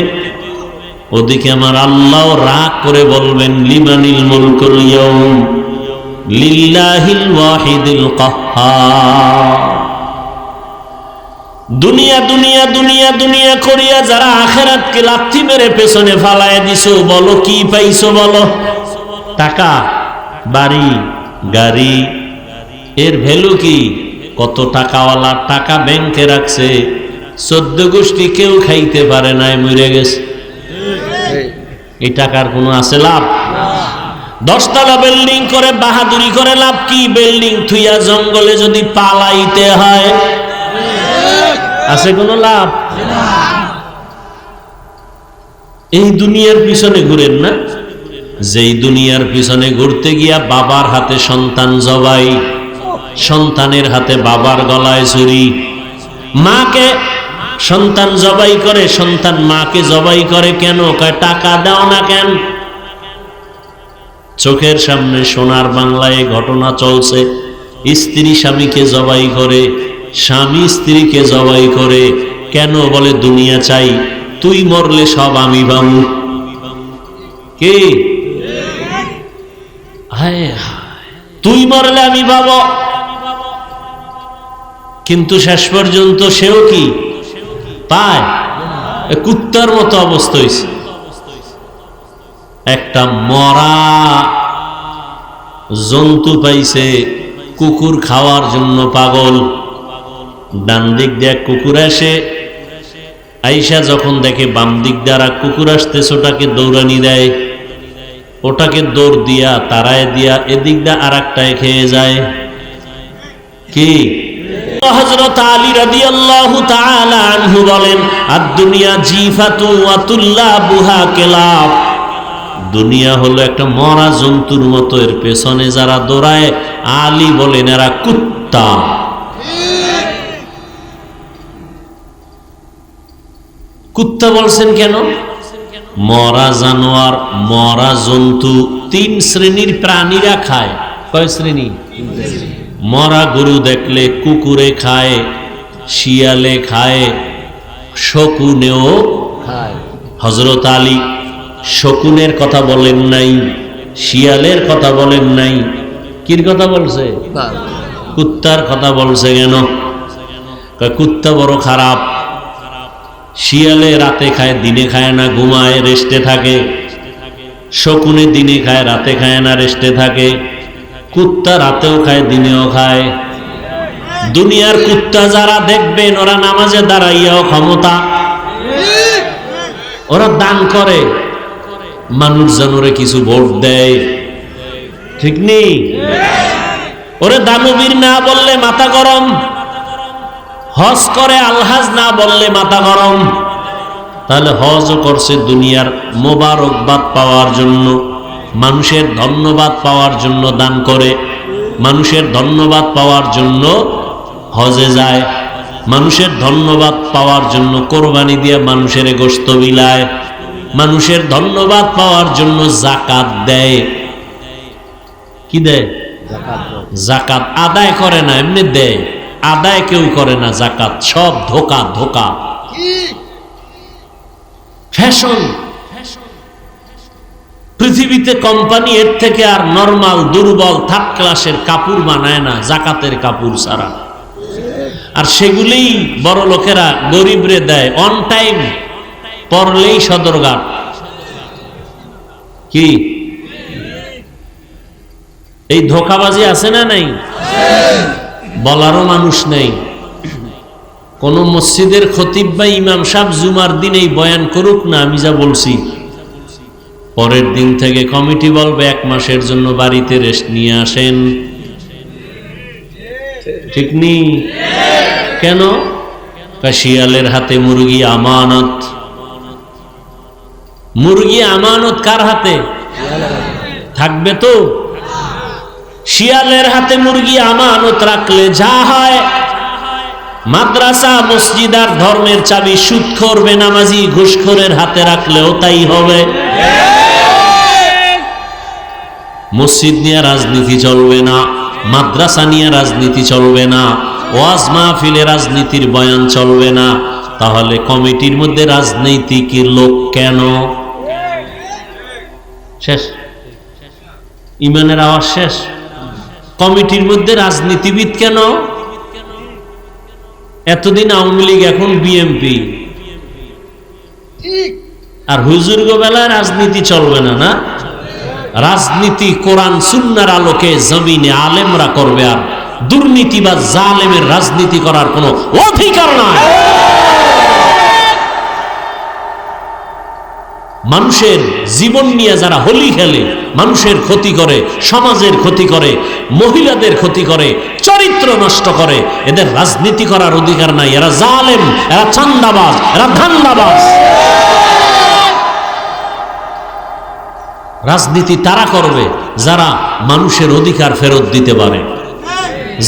ওদিকে আমার আল্লাহ রাগ করে বলবেন লিমানিল মুলকুল ইয়াউম লিল্লাহিল ওয়াহিদিল কাহ্হার। দুনিয়া দুনিয়া দুনিয়া দুনিয়া করিয়া যারা আখিরাতকে লাথি মেরে পেছনে ফালায় দিছো, বলো কি পাইছো? বলো টাকা, বাড়ি, গাড়ি। এর ভ্যালু কি? কত টাকাওয়ালা টাকা ব্যাংকে রাখছে, 14 গোষ্ঠী কেউ খাইতে পারে নাই, মরে গেছে। এই টাকার কোনো আছে লাভ? 10 তলা বিল্ডিং করে বাহাদুরি করে লাভ কি? বিল্ডিং থুইয়া জঙ্গলে যদি পালাইতে হয়, আছে কোনো লাভ? এই দুনিয়ার পিছনে ঘুরেন না। যেই দুনিয়ার পিছনে ঘুরতে গিয়া বাবার হাতে সন্তান জবাই, সন্তানের হাতে বাবার গলায় ছুরি, মাকে সন্তান জবাই করে, সন্তান মাকে জবাই করে কেন? কয় টাকা দাও না কেন? চোখের সামনে সোনার বাংলায় ঘটনা চলছে। স্ত্রী স্বামীকে জবাই করে, স্বামী স্ত্রীকে জবাই করে কেন? বলে দুনিয়া চাই, তুই মরলে সব আমি পাবো। কে? তুই মরলে আমি পাবো। কিন্তু শেষ পর্যন্ত সেও কি পায়? কুত্তার মতো অবস্থা হয়েছে। একটা মরা জন্তু পাইছে, কুকুর খাওয়ার জন্য পাগল। ডান দিক দিয়ে কুকুর আসে, আইসা যখন দেখে বাম দিক দ্বারা কুকুর আসতেছে, ওটাকে দৌড়ানি দেয়। ওটাকে দৌড় দিয়া তারায় দিয়া এদিক দিয়ে আর একটায় খেয়ে যায়। কি? হযরত আলী রাদিয়াল্লাহু তাআলা আনহু বলেন আদ-দুনিয়া জিফাতু ওয়া তুল্লাবুহা কিলাব। দুনিয়া হলো একটা মরা জন্তুর মতো, এর পেছনে যারা দৌড়ায়, আলী বলেন এরা কুত্তা। কুত্তা বলছেন কেন? মরা জানোয়ার, মরা জন্তু 3 শ্রেণীর প্রাণীরা খায়। কয় শ্রেণী? মরা গরু দেখলে কুকুরে খায়, শিয়ালে খায়, শকুনেও খায়। হযরত আলী শকুনের কথা বলেন নাই, শিয়ালের কথা বলেন নাই, কির কথা বলছে? কুত্তার কথা বলছে। কেন? কুত্তা বড় খারাপ। শিয়ালে রাতে খায়, দিনে খায় না, ঘুমায়, রেস্টে থাকে। শকুনে দিনে খায়, রাতে খায় না, রেস্টে থাকে। কুত্তা রাতেও খায়, দিনেও খায়। দুনিয়ার কুত্তা যারা দেখবেন, ওরা নামাজে দাঁড়াইয়াও ক্ষমতা, ওরা দান করে, মানুষ জানোরে কিছু ভোট দেয়, ঠিক নেই? ওরে দানবীর না বললে মাথা গরম, হজ করে আলহাজ না বললে মাথা গরম। তাহলে হজও করছে দুনিয়ার মোবারকবাদ পাওয়ার জন্য, মানুষের ধন্যবাদ পাওয়ার জন্য দান করে, মানুষের ধন্যবাদ পাওয়ার জন্য হজে যায়, মানুষের ধন্যবাদ পাওয়ার জন্য কোরবানি দিয়ে মানুষের গোশত বিলায়। মানুষের ধন্যবাদ পাওয়ার জন্য যাকাত দেয়। কি দেয়? যাকাত আদায় করে না, এমনি দেয়। আদায় কেউ করে না যাকাত, সব ধোকা ধোকা, ফ্যাশন। পৃথিবীতে কোম্পানি এর থেকে আর নরমাল দুর্বল থার্ড ক্লাসের কাপড় বানায় না যাকাতের কাপড় ছাড়া। আর সেগুলোই বড় লোকেরা গরিবরে দেয়, অন টাইম পরলেই সদরঘাট। কি এই ধোকাবাজি আছে না নাই? বলারও মানুষ নেই। কোন মসজিদের খতিব বা ইমাম সাহেব জুমার দিন এই বয়ান করুক না, আমি যা বলছি, পরের দিন থেকে কমিটি বলবে 1 মাসের জন্য বাড়িতে রেস্ট নিয়ে আসেন। ঠিক নেই? কেন? শিয়ালের হাতে মুরগি আমানত। মুরগি আমানত কার হাতে থাকবে? তো শিয়ালের হাতে মুরগি আমানত রাখলে যা হয়, মাদ্রাসা মসজিদ আর ধর্মের চাবি সুদখোর বেনামাজি ঘুষখোরের হাতে রাখলেও তাই হবে। মসজিদ নিয়ে রাজনীতি চলবে না, মাদ্রাসা নিয়ে রাজনীতি চলবে না, ওয়াজ মাহফিলে রাজনীতির বয়ান চলবে না। তাহলে কমিটির মধ্যে রাজনৈতিক লোক কেন? শেষ, ইমানের আওয়াজ শেষ। কমিটির মধ্যে রাজনীতিবিদ কেন? এতদিন আওয়ামী লীগ, এখন বিএমপি। আর হুজুর্গ বেলায় রাজনীতি চলবে না। না, রাজনীতি কোরআন সুন্নাহর আলোকে জমিনে আলেমরা করবে, আর দুর্নীতি বা জালেমের রাজনীতি করার কোনো অধিকার নাই। মানুষের জীবন নিয়ে যারা হোলি খেলে, মানুষের ক্ষতি করে, সমাজের ক্ষতি করে, মহিলাদের ক্ষতি করে, চরিত্র নষ্ট করে, এদের রাজনীতি করার অধিকার নাই। এরা জালেম, এরা চান্দাবাজ, এরা ধান্দাবাজ। রাজনীতি তারা করবে যারা মানুষের অধিকার ফেরত দিতে পারে,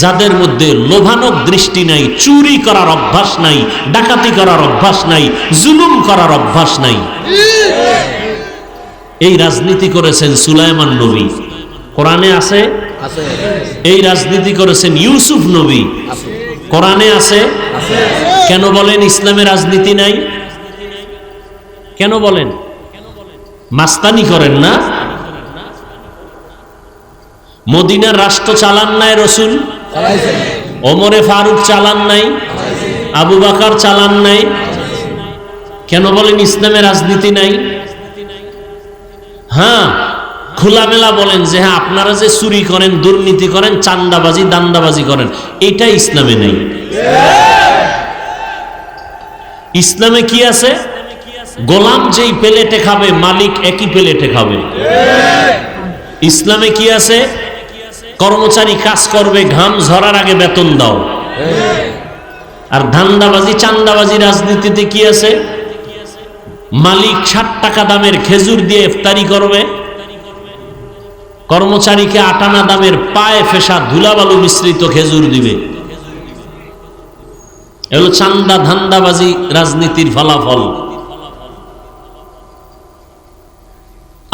যাদের মধ্যে লোভানক দৃষ্টি নাই, চুরি করার অভ্যাস নাই, ডাকাতি করার অভ্যাস নাই, জুলুম করার অভ্যাস নাই। এই রাজনীতি করেছেন সুলাইমান নবী, কোরআনে আছে। এই রাজনীতি করেছেন ইউসুফ নবী, কোরআনে আছে। কেন বলেন ইসলামে রাজনীতি নাই? কেন বলেন? মাস্তানি করেন না? মদিনার রাষ্ট্র চালান নাই রসুল, ওমরে ফারুক চালান নাই, আবু বকর চালান নাই। কেন বলেন ইসলামে রাজনীতি নাই? হ্যাঁ, খোলামেলা বলেন যে হ্যাঁ, আপনারা যে চুরি করেন, দুর্নীতি করেন, চান্দাবাজি দান্দাবাজি করেন, এটা ইসলামে নেই। ইসলামে কি আছে? গোলাম যেই প্লেটে খাবে, মালিক একই প্লেটে খাবে। ইসলামে কি আছে? কর্মচারী কাজ করবে, ঘাম ঝরার আগে বেতন দাও। আর ধান্দাবাজি চান্দাবাজি রাজনীতিতে কি আছে? মালিক 60 টাকা দামের খেজুর দিয়ে ইফতারি করবে, কর্মচারীকে 8 আনা দামের পায়ে ফেসা ধুলাবালু মিশ্রিত খেজুর দিবে। এগুলো চান্দা ধান্দাবাজি রাজনীতির ফলাফল।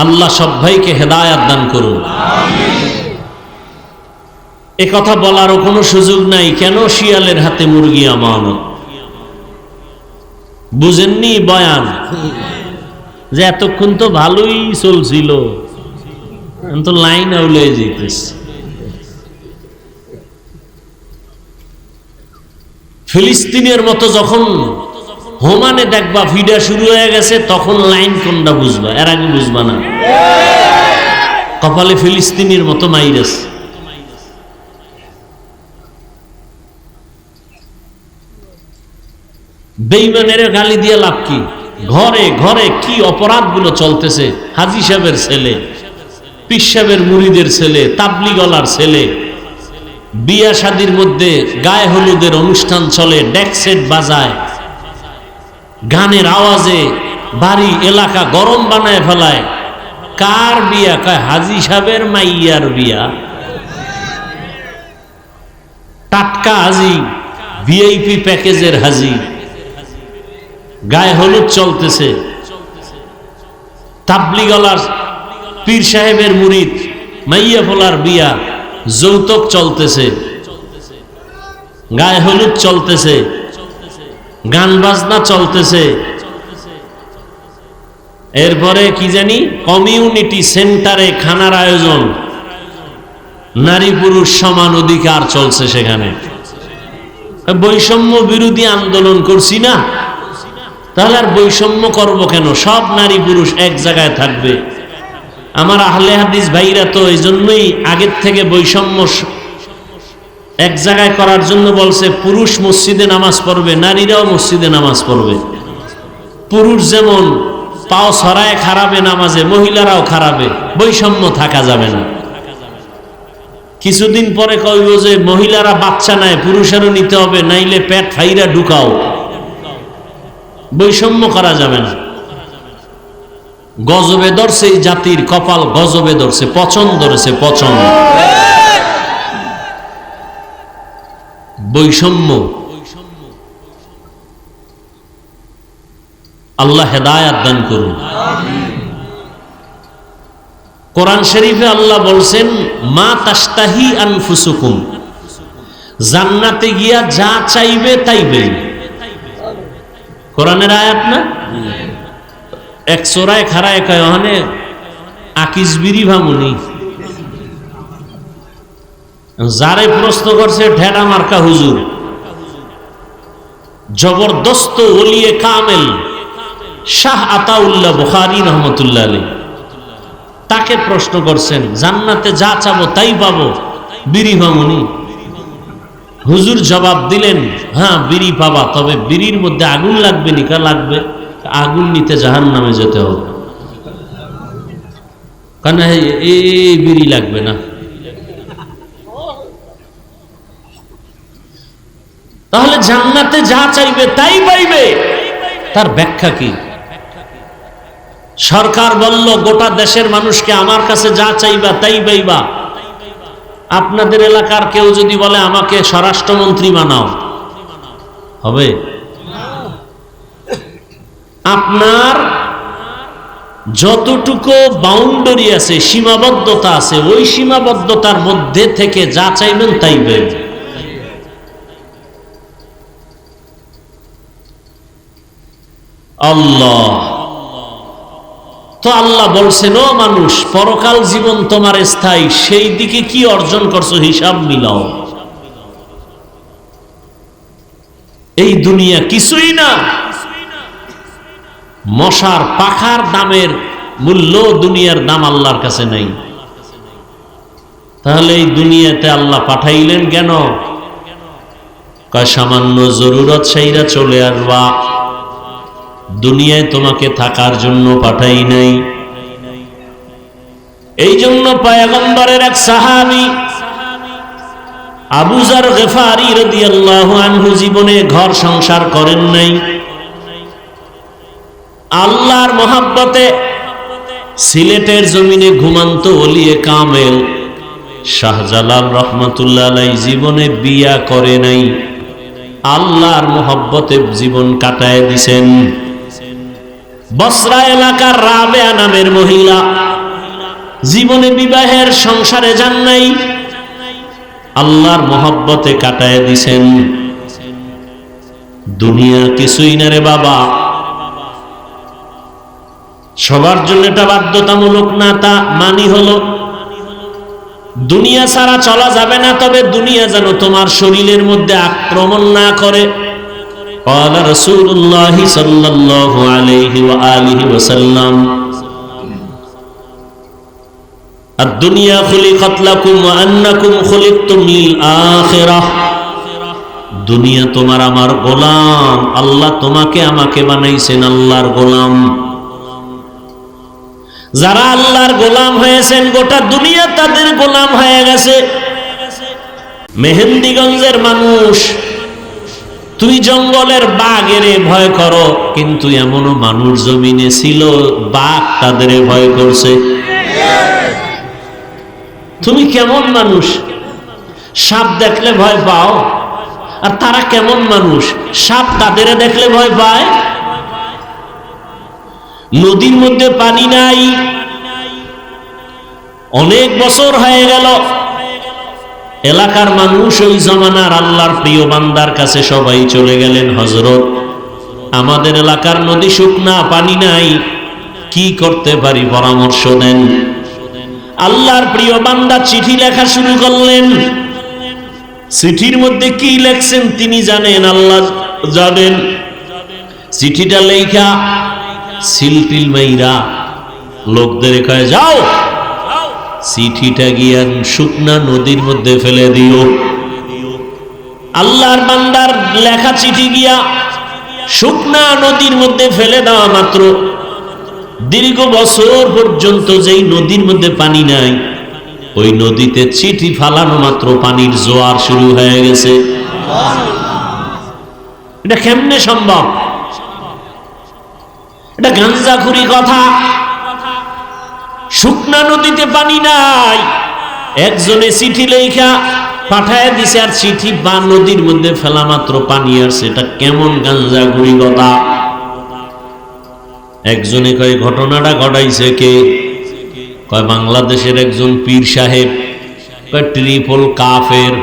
আল্লাহ সব ভাইকে হেদায়াত দান করুন। এ কথা বলারও কোনো সুযোগ নাই। কেন শিয়ালের হাতে মুরগি আমানত? বুঝেননি বয়ান? যে এতক্ষণ তো ভালোই চলছিল, তো লাইন আউলে যেতেছে। ফিলিস্তিনের মতো যখন হোমানে দেখবা ভিডিও শুরু হয়ে গেছে, তখন লাইন কোনটা বুঝবা, এর আগে বুঝবা না। কপালে ফিলিস্তিনের মতো মাইরাস। বেঈমানের গালি দিয়ে লাভ কি? ঘরে ঘরে কি অপরাধগুলো চলতেছে। হাজী সাহেবের ছেলে, পীর সাহেবের মুরিদের ছেলে, তাবলিগলার ছেলে, বিয়া শাদির মধ্যে গায়ে হলুদের অনুষ্ঠান চলে, ডেক সেট বাজায়, গানের আওয়াজে বাড়ি এলাকা গরম বানায় ফেলায়। কার বিয়া? কয় হাজী সাহেবের মাইয়ার বিয়া। টাটকা হাজি, ভিআইপি প্যাকেজের হাজি, গায়ে হলুদ চলতেছে। তাবলিগলার পীর সাহেবের মুরিদ মাইয়া ফোলার বিয়া, যৌতুক চলতেছে, গায়ে হলুদ চলতেছে, গান বাজনা চলতেছে, এরপরে কি জানি কমিউনিটি সেন্টারে খানার আয়োজন, নারী পুরুষ সমান অধিকার চলছে সেখানে। বৈষম্য বিরোধী আন্দোলন করছি না, তাহলে আর বৈষম্য করব কেন? সব নারী পুরুষ এক জায়গায় থাকবে। আমার আহলে হাদিস ভাইরা তো এই জন্যই আগের থেকে বৈষম্য এক জায়গায় করার জন্য বলছে, পুরুষ মসজিদে নামাজ পড়বে, নারীরাও মসজিদে নামাজ পড়বে। পুরুষ যেমন পাও ছড়ায় খারাপে নামাজে, মহিলারাও খারাপে, বৈষম্য থাকা যাবে না। কিছুদিন পরে কইব যে মহিলারা বাচ্চা নেয়, পুরুষেরও নিতে হবে, নাইলে পেট ফাইরা ঢুকাও। বৈষম্য করা যাবে না। গজবে ধরছে এই জাতির কপাল, গজবে ধরছে, পচন ধরেছে, পচন। বৈষম্য। আল্লাহ হেদায়াত দান করুন। কোরআন শরীফে আল্লাহ বলছেন, মা তাশতাহি আনফুসুকুম, জান্নাতে গিয়া যা চাইবে তাইবে। কোরআনের আয়াত না? এক চোরায় খারায় কয় ওখানে আকিস বিড়ি ভামুনি। যারে প্রশ্ন করছে ঢেড়া মার্কা হুজুর, জবরদস্ত ওলিয়ে কামেল শাহ আতাউল্লাহ বুখারী রহমতুল্লাহ আলাইহি, তাকে প্রশ্ন করছেন, জান্নাতে যা চাবো তাই পাবো, বিড়ি ভামুনি? হুজুর জবাব দিলেন, হ্যাঁ বিড়ি পাবা, তবে বিড়ির মধ্যে আগুন লাগবে নিকা? লাগবে। আগুন নিতে জাহান্নামে যেতে হবে, কারণ এই বিড়ি লাগবে না। তাহলে জান্নাতে যা চাইবে তাই পাইবে, তার ব্যাখ্যা কি? সরকার বলল গোটা দেশের মানুষকে আমার কাছে যা চাইবা তাই পাইবা। আপনাদের এলাকার কেউ যদি বলে আমাকে স্বরাষ্ট্রমন্ত্রী বানাও, হবে? আপনার যতটুকু বাউন্ডারি আছে, সীমাবদ্ধতা আছে, ওই সীমাবদ্ধতার মধ্যে থেকে যা চাইবেন তাই পাইবেন। আল্লাহ তো আল্লাহ বলছেন, ও মানুষ, পরকাল জীবন তোমার স্থায়ী, সেই দিকে কি অর্জন করছো হিসাব মিলাও। এই দুনিয়া কিছুই না। মশার পাখার দামের মূল্য দুনিয়ার দাম আল্লাহর কাছে নাই। তাহলে এই দুনিয়াতে আল্লাহ পাঠাইলেন কেন? কয় সামান্য জরুরত সেইরা চলে আসবা, দুনিয়ায় তোমাকে থাকার জন্য পাঠাই নাই। এই জন্য পয়গম্বরের এক সাহাবী আবু যার গিফারী রাদিয়াল্লাহু আনহু জীবনে ঘর সংসার করেন নাই। আল্লাহর মহব্বতে সিলেটের জমিনে ঘুমান্ত ওলিয়ে কামেল শাহজালাল রহমতুল্লাহ আলাইহি জীবনে বিয়া করে নাই, আল্লাহর মহব্বতে জীবন কাটায় দিছেন। বসরা এলাকার রাবেয়া নামের মহিলা জীবনে বিবাহের সংসারে যান নাই, আল্লাহর মহব্বতে কাটায় দিছেন। দুনিয়া কিছুই না রে বাবা, সবার জন্য এটা বাধ্যতামূলক না, তা মানি হলো দুনিয়া ছাড়া চলা যাবে না, তবে দুনিয়া যেন তোমার শরীরের মধ্যে আক্রমণ না করে। قال رسول الله صلى الله عليه وآله وسلم الدنيا خلقت لكم وأنكم خلقتم للآخرة। দুনিয়া তোমার আমার গোলাম, আল্লাহ তোমাকে আমাকে বানাইছেন আল্লাহর গোলাম। যারা আল্লাহর গোলাম হয়েছেন, গোটা দুনিয়া তাদের গোলাম হয়ে গেছে। মেহেন্দিগঞ্জের মানুষ, তুই জঙ্গলের বাঘের ভয় করো, কিন্তু এমনও মানুষ জমিনে ছিল বাঘ তাদের ভয় করছে। তুমি কেমন মানুষ? সাপ দেখলে ভয় পাও, আর তারা কেমন মানুষ? সাপ তাদের দেখলে ভয় পায়। নদীর মধ্যে পানি নাই, অনেক বছর হয়ে গেল। এলাকার মানুষ ওই জমানার আল্লাহর প্রিয় বান্দার কাছে সবাই চলে গেলেন, হযরত আমাদের এলাকার নদী শুকনা, পানি নাই, কি করতে পারি পরামর্শ দেন। আল্লাহর প্রিয় বান্দা চিঠি লেখা শুরু করলেন। চিঠির মধ্যে কি লেখছেন তিনি জানেন, আল্লাহ জানেন। চিঠিটা লেখা সিলটিল মাইরা লোকদের কয়, যাও চিঠিটা গিয়া শুকনা নদীর মধ্যে ফেলে দিও। আল্লাহর বান্দার লেখা চিঠি গিয়া শুকনা নদীর মধ্যে ফেলে দেওয়া মাত্র দীর্ঘ বছর পর্যন্ত যেই নদীর মধ্যে পানি নাই, ওই নদীতে চিঠি ফালানো মাত্র পানির জোয়ার শুরু হয়ে গেছে। এটা কেমনে সম্ভব? এটা গাঞ্জাখুরি কথা। শুকনা নদীতে পানি নাই, একজনে চিঠি লেখা পাঠায় দিছে, আর চিঠি বা নদীর মধ্যে ফেলা মাত্র পানি আসছে। এটা কেমন গাঞ্জাখুরি কথা? একজনে কয় ঘটনাটা ঘটাইছে কে? কয় বাংলাদেশের একজন পীর সাহেব। কয় ট্রিপল কাফের।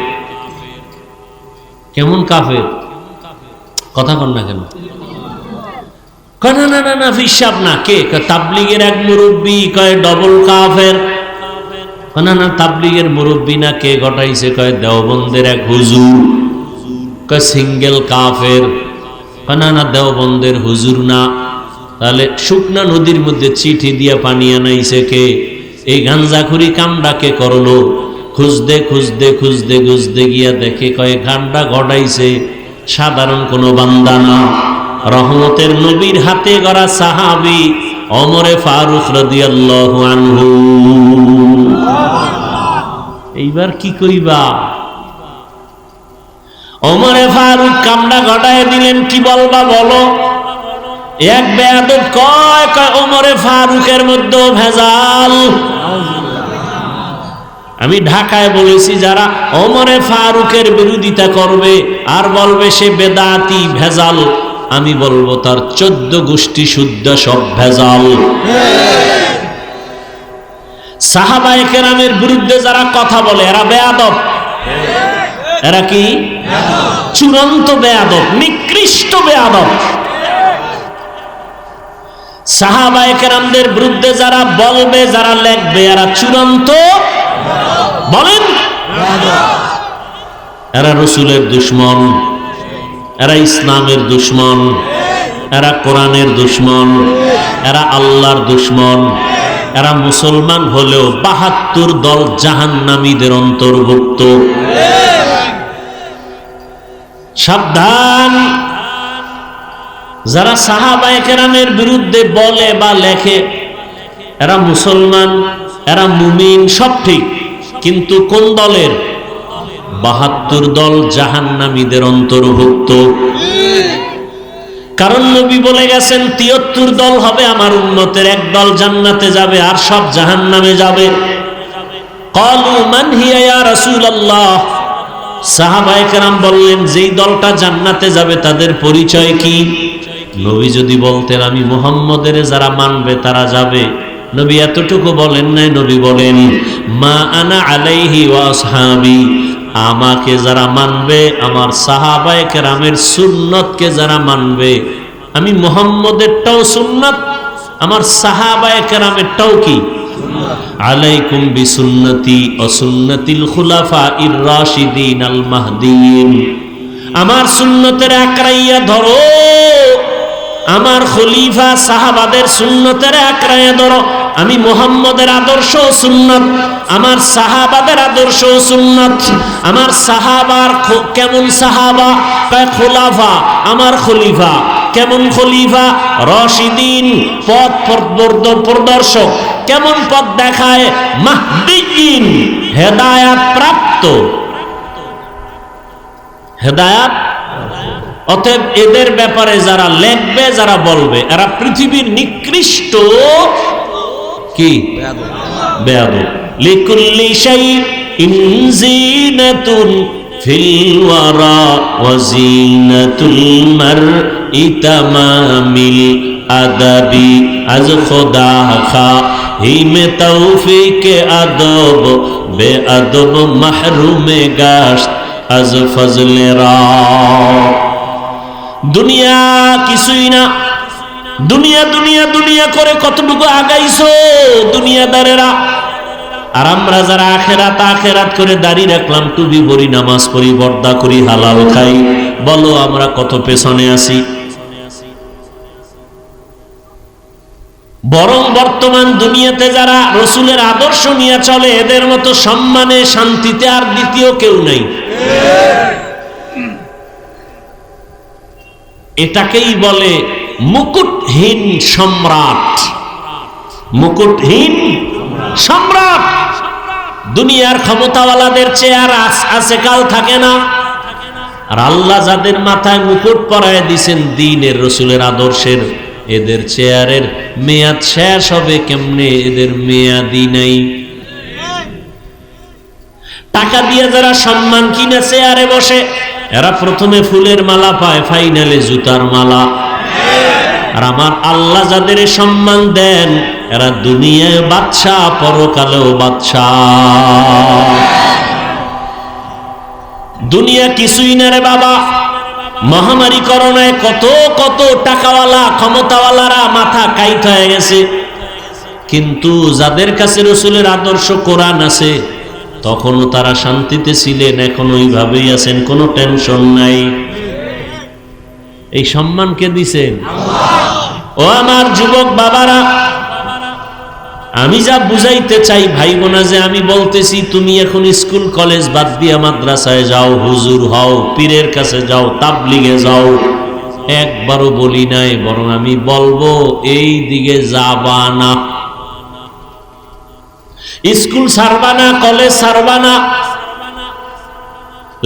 কেমন কাফের? কথা কন না কেন? কয় না না না না হিসাব না। কে? তাবলিগের এক মুরব্বী। কয় ডবল কাফের। না না তাবলিগের মুরব্বী না। কে ঘটাইছে? কয় দেওবন্দের এক হুজুর। কয় সিঙ্গেল কাফের। না না দেওবন্দের হুজুর না। তাহলে শুকনা নদীর মধ্যে চিঠি দিয়া পানি আনাইছে কে? এই গাঞ্জাখুরি কামটা কে করলো? খুঁজতে খুঁজতে খুঁজতে খুঁজতে গিয়া দেখে কয় কামটা ঘটাইছে সাধারণ কোনো বান্দা না, রহমতের নবীর হাতে গড়া সাহাবী ওমরে ফারুক রাদিয়াল্লাহু আনহু। এইবার কি কইবা? ওমরে ফারুক কামটা ঘটায় দিলেন। কি বলবা বলো? এক বেয়াদব কয় ওমরে ফারুকের মধ্যে ভেজাল। আমি ঢাকায় বলেছি, যারা ওমরে ফারুকের বিরোধিতা করবে আর বলবে সে বেদাতি ভেজাল, আমি বলবো তার 14 গোষ্ঠী শুদ্ধ সব ভেজাল। সাহাবায়ে কেরামের বিরুদ্ধে যারা কথা বলে এরা বেয়াদব। এরা কি? চূড়ান্ত বেয়াদব, নিকৃষ্ট বেয়াদব। সাহাবায়ে কেরামদের বিরুদ্ধে যারা বলবে, যারা লেখবে, এরা চূড়ান্ত বলেন এরা রসুলের দুশমন, এরা ইসলামের দুশমন, এরা কোরআনের দুশমন, এরা আল্লাহর দুশমন। এরা মুসলমান হলেও 72 দল জাহান্নামীদের অন্তর্ভুক্ত। সাবধান! যারা সাহাবায়ে কেরামের বিরুদ্ধে বলে বা লেখে এরা মুসলমান, এরা মুমিন, সব ঠিক, কিন্তু কোন দলের? 72 দল জাহান্নামীদের অন্তর্ভুক্ত। কারণ নবী বলে গেছেন 73 দল হবে আমার উম্মতের, এক দল জান্নাতে যাবে আর সব জাহান্নামে যাবে। ক্বালু মান হিয়া ইয়া রাসূলুল্লাহ। সাহাবায়ে কেরাম বললেন, যেই দলটা জান্নাতে যাবে তাদের পরিচয় কি? নবী যদি বলতেন আমি মুহাম্মদের যারা মানবে তারা যাবে, নবী এতটুকু বলেন নাই। নবী বলেন মা আনা আলাইহি ওয়া আসহাবি, আমাকে যারা মানবে, আমার সাহাবায়ে কেরামের সুন্নতকে যারা মানবে, আমি মুহাম্মদেরটাও সুন্নাত, আমার সাহাবায়ে কেরামেরটাও কি আলাইকুম বিসুন্নতি ওয়া সুন্নাতিল খুলাফাইর রাশিদিন আল মাহদিয়িন। আমার সুন্নতের আকড়াইয়া ধরো, আমার খলিফা সাহাবাদের সুন্নতের আকড়াইয়া ধরো। আমি মুহাম্মদের আদর্শ সুন্নাত, আমার সাহাবাদের আদর্শ সুন্নাত। আমার সাহাবার কেমন সাহাবা? খোলাফা, আমার খলিফা কেমন খলিফা? রাশিদিন, পথ প্রদর্শক। কেমন পথ দেখায়? মাহদিয়িন, হেদায়াত প্রাপ্ত। হেদায়াত। অতএব এদের ব্যাপারে যারা লেখবে, যারা বলবে, এরা পৃথিবীর নিকৃষ্ট কি? বেয়াদব। লিকুল্লি শাইইন যিনাতুন ফিল ওয়ারা ওয়া যিনাতুল মারই ইতামামিল আদাবি আজ খোদা খা হিমে তৌফিকে আদব বে আদব মাহরুমে গাশত আজ ফজলে রা। দুনিয়া কিছুই না, দুনিয়া দুনিয়া দুনিয়া করে কতটুকু আগাইছো দুনিয়াদারেরা। আর আমরা যারা আখেরাত আখেরাত করে দাঁড়িয়ে রাখলাম, টুপি পরি, নামাজ পড়ি, পর্দা করি, হালাল খাই, বলো আমরা কত পেছনে আছি। বরং বর্তমান দুনিয়াতে যারা রসুলের আদর্শ নিয়ে চলে, এদের মতো সম্মানে শান্তিতে আর দ্বিতীয় কেউ নেই। এটাকেই বলে মুকুটহীন সম্রাট। মুকুটহীন সম্রাট। দুনিয়ার ক্ষমতাওয়ালাদের চেয়ার আছে, কাল থাকে না। আর আল্লাহ যাদের মাথায় মুকুট পরায় দিছেন দ্বীনের, রসুলের আদর্শের, এদের চেয়ারের মেয়াদ শেষ হবে কেমনে? এদের মেয়াদই নাই। টাকা দিয়ে যারা সম্মান কিনে চেয়ারে বসে, এরা প্রথমে ফুলের মালা পায়, ফাইনালে জুতার মালা। আর আমার আল্লাহ যাদের সম্মান দেন, এরা দুনিয়ায় বাদশাহ, পরকালেও বাদশাহ। দুনিয়া কিছুই না রে বাবা। মহামারী করোনায় কত কত টাকাওয়ালা ক্ষমতাওয়ালারা মাথা কাইট হয়ে গেছে, কিন্তু যাদের কাছে রসুলের আদর্শ কোরআন আছে, তখনও তারা শান্তিতে ছিলেন, এখন ওইভাবেই আছেন, কোনো টেনশন নাই। এই সম্মান কে দিছেন? ও আমার যুবক বাবারা, আমি যা বুঝাইতে চাই ভাই বোনা, যে আমি বলতেছি তুমি এখন স্কুল কলেজ বাদ দিয়া মাদ্রাসায় যাও, হুজুর হও, পীরের কাছে যাও, তাবলিগে যাও, একবারও বলি নাই। বরং আমি বলবো এই দিকে যাবা না। স্কুল ছাড়বা না, কলেজ ছাড়বা না,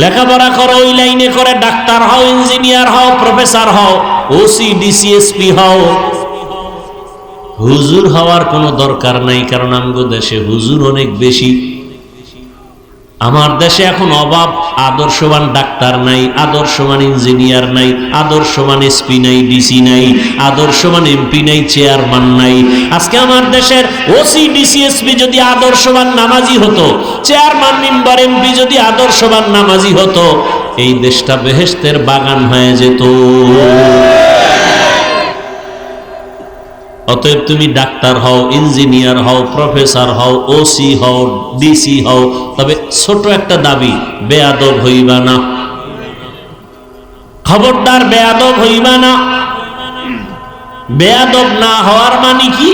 লেখাপড়া করো, ওই লাইনে করে ডাক্তার হও, ইঞ্জিনিয়ার হও, প্রফেসর হও, ওসি ডিসি এসপি হও। হুজুর হওয়ার কোনো দরকার নাই, কারণ আমগো দেশে হুজুর অনেক বেশি। আমার দেশে এখন অভাব, আদর্শবান ডাক্তার নাই, আদর্শবান ইঞ্জিনিয়ার নাই, আদর্শবান এসপি নাই, ডিসি নাই, আদর্শবান এমপি নাই, চেয়ারম্যান নাই। আজকে আমার দেশের ওসি ডিসি এসপি যদি আদর্শবান নামাজি হতো, চেয়ারম্যান মেম্বার এমপি যদি আদর্শবান নামাজি হতো, এই দেশটা বেহেশতের বাগান হয়ে যেত। অতএব তুমি ডাক্তার হও, ইঞ্জিনিয়ার হও, প্রফেসর হও, ওসি হও, ডিসি হও, তবে ছোট একটা দাবি, বেয়াদব হইবা না। খবরদার বেয়াদব হইবা না। বেয়াদব না হওয়ার মানে কি?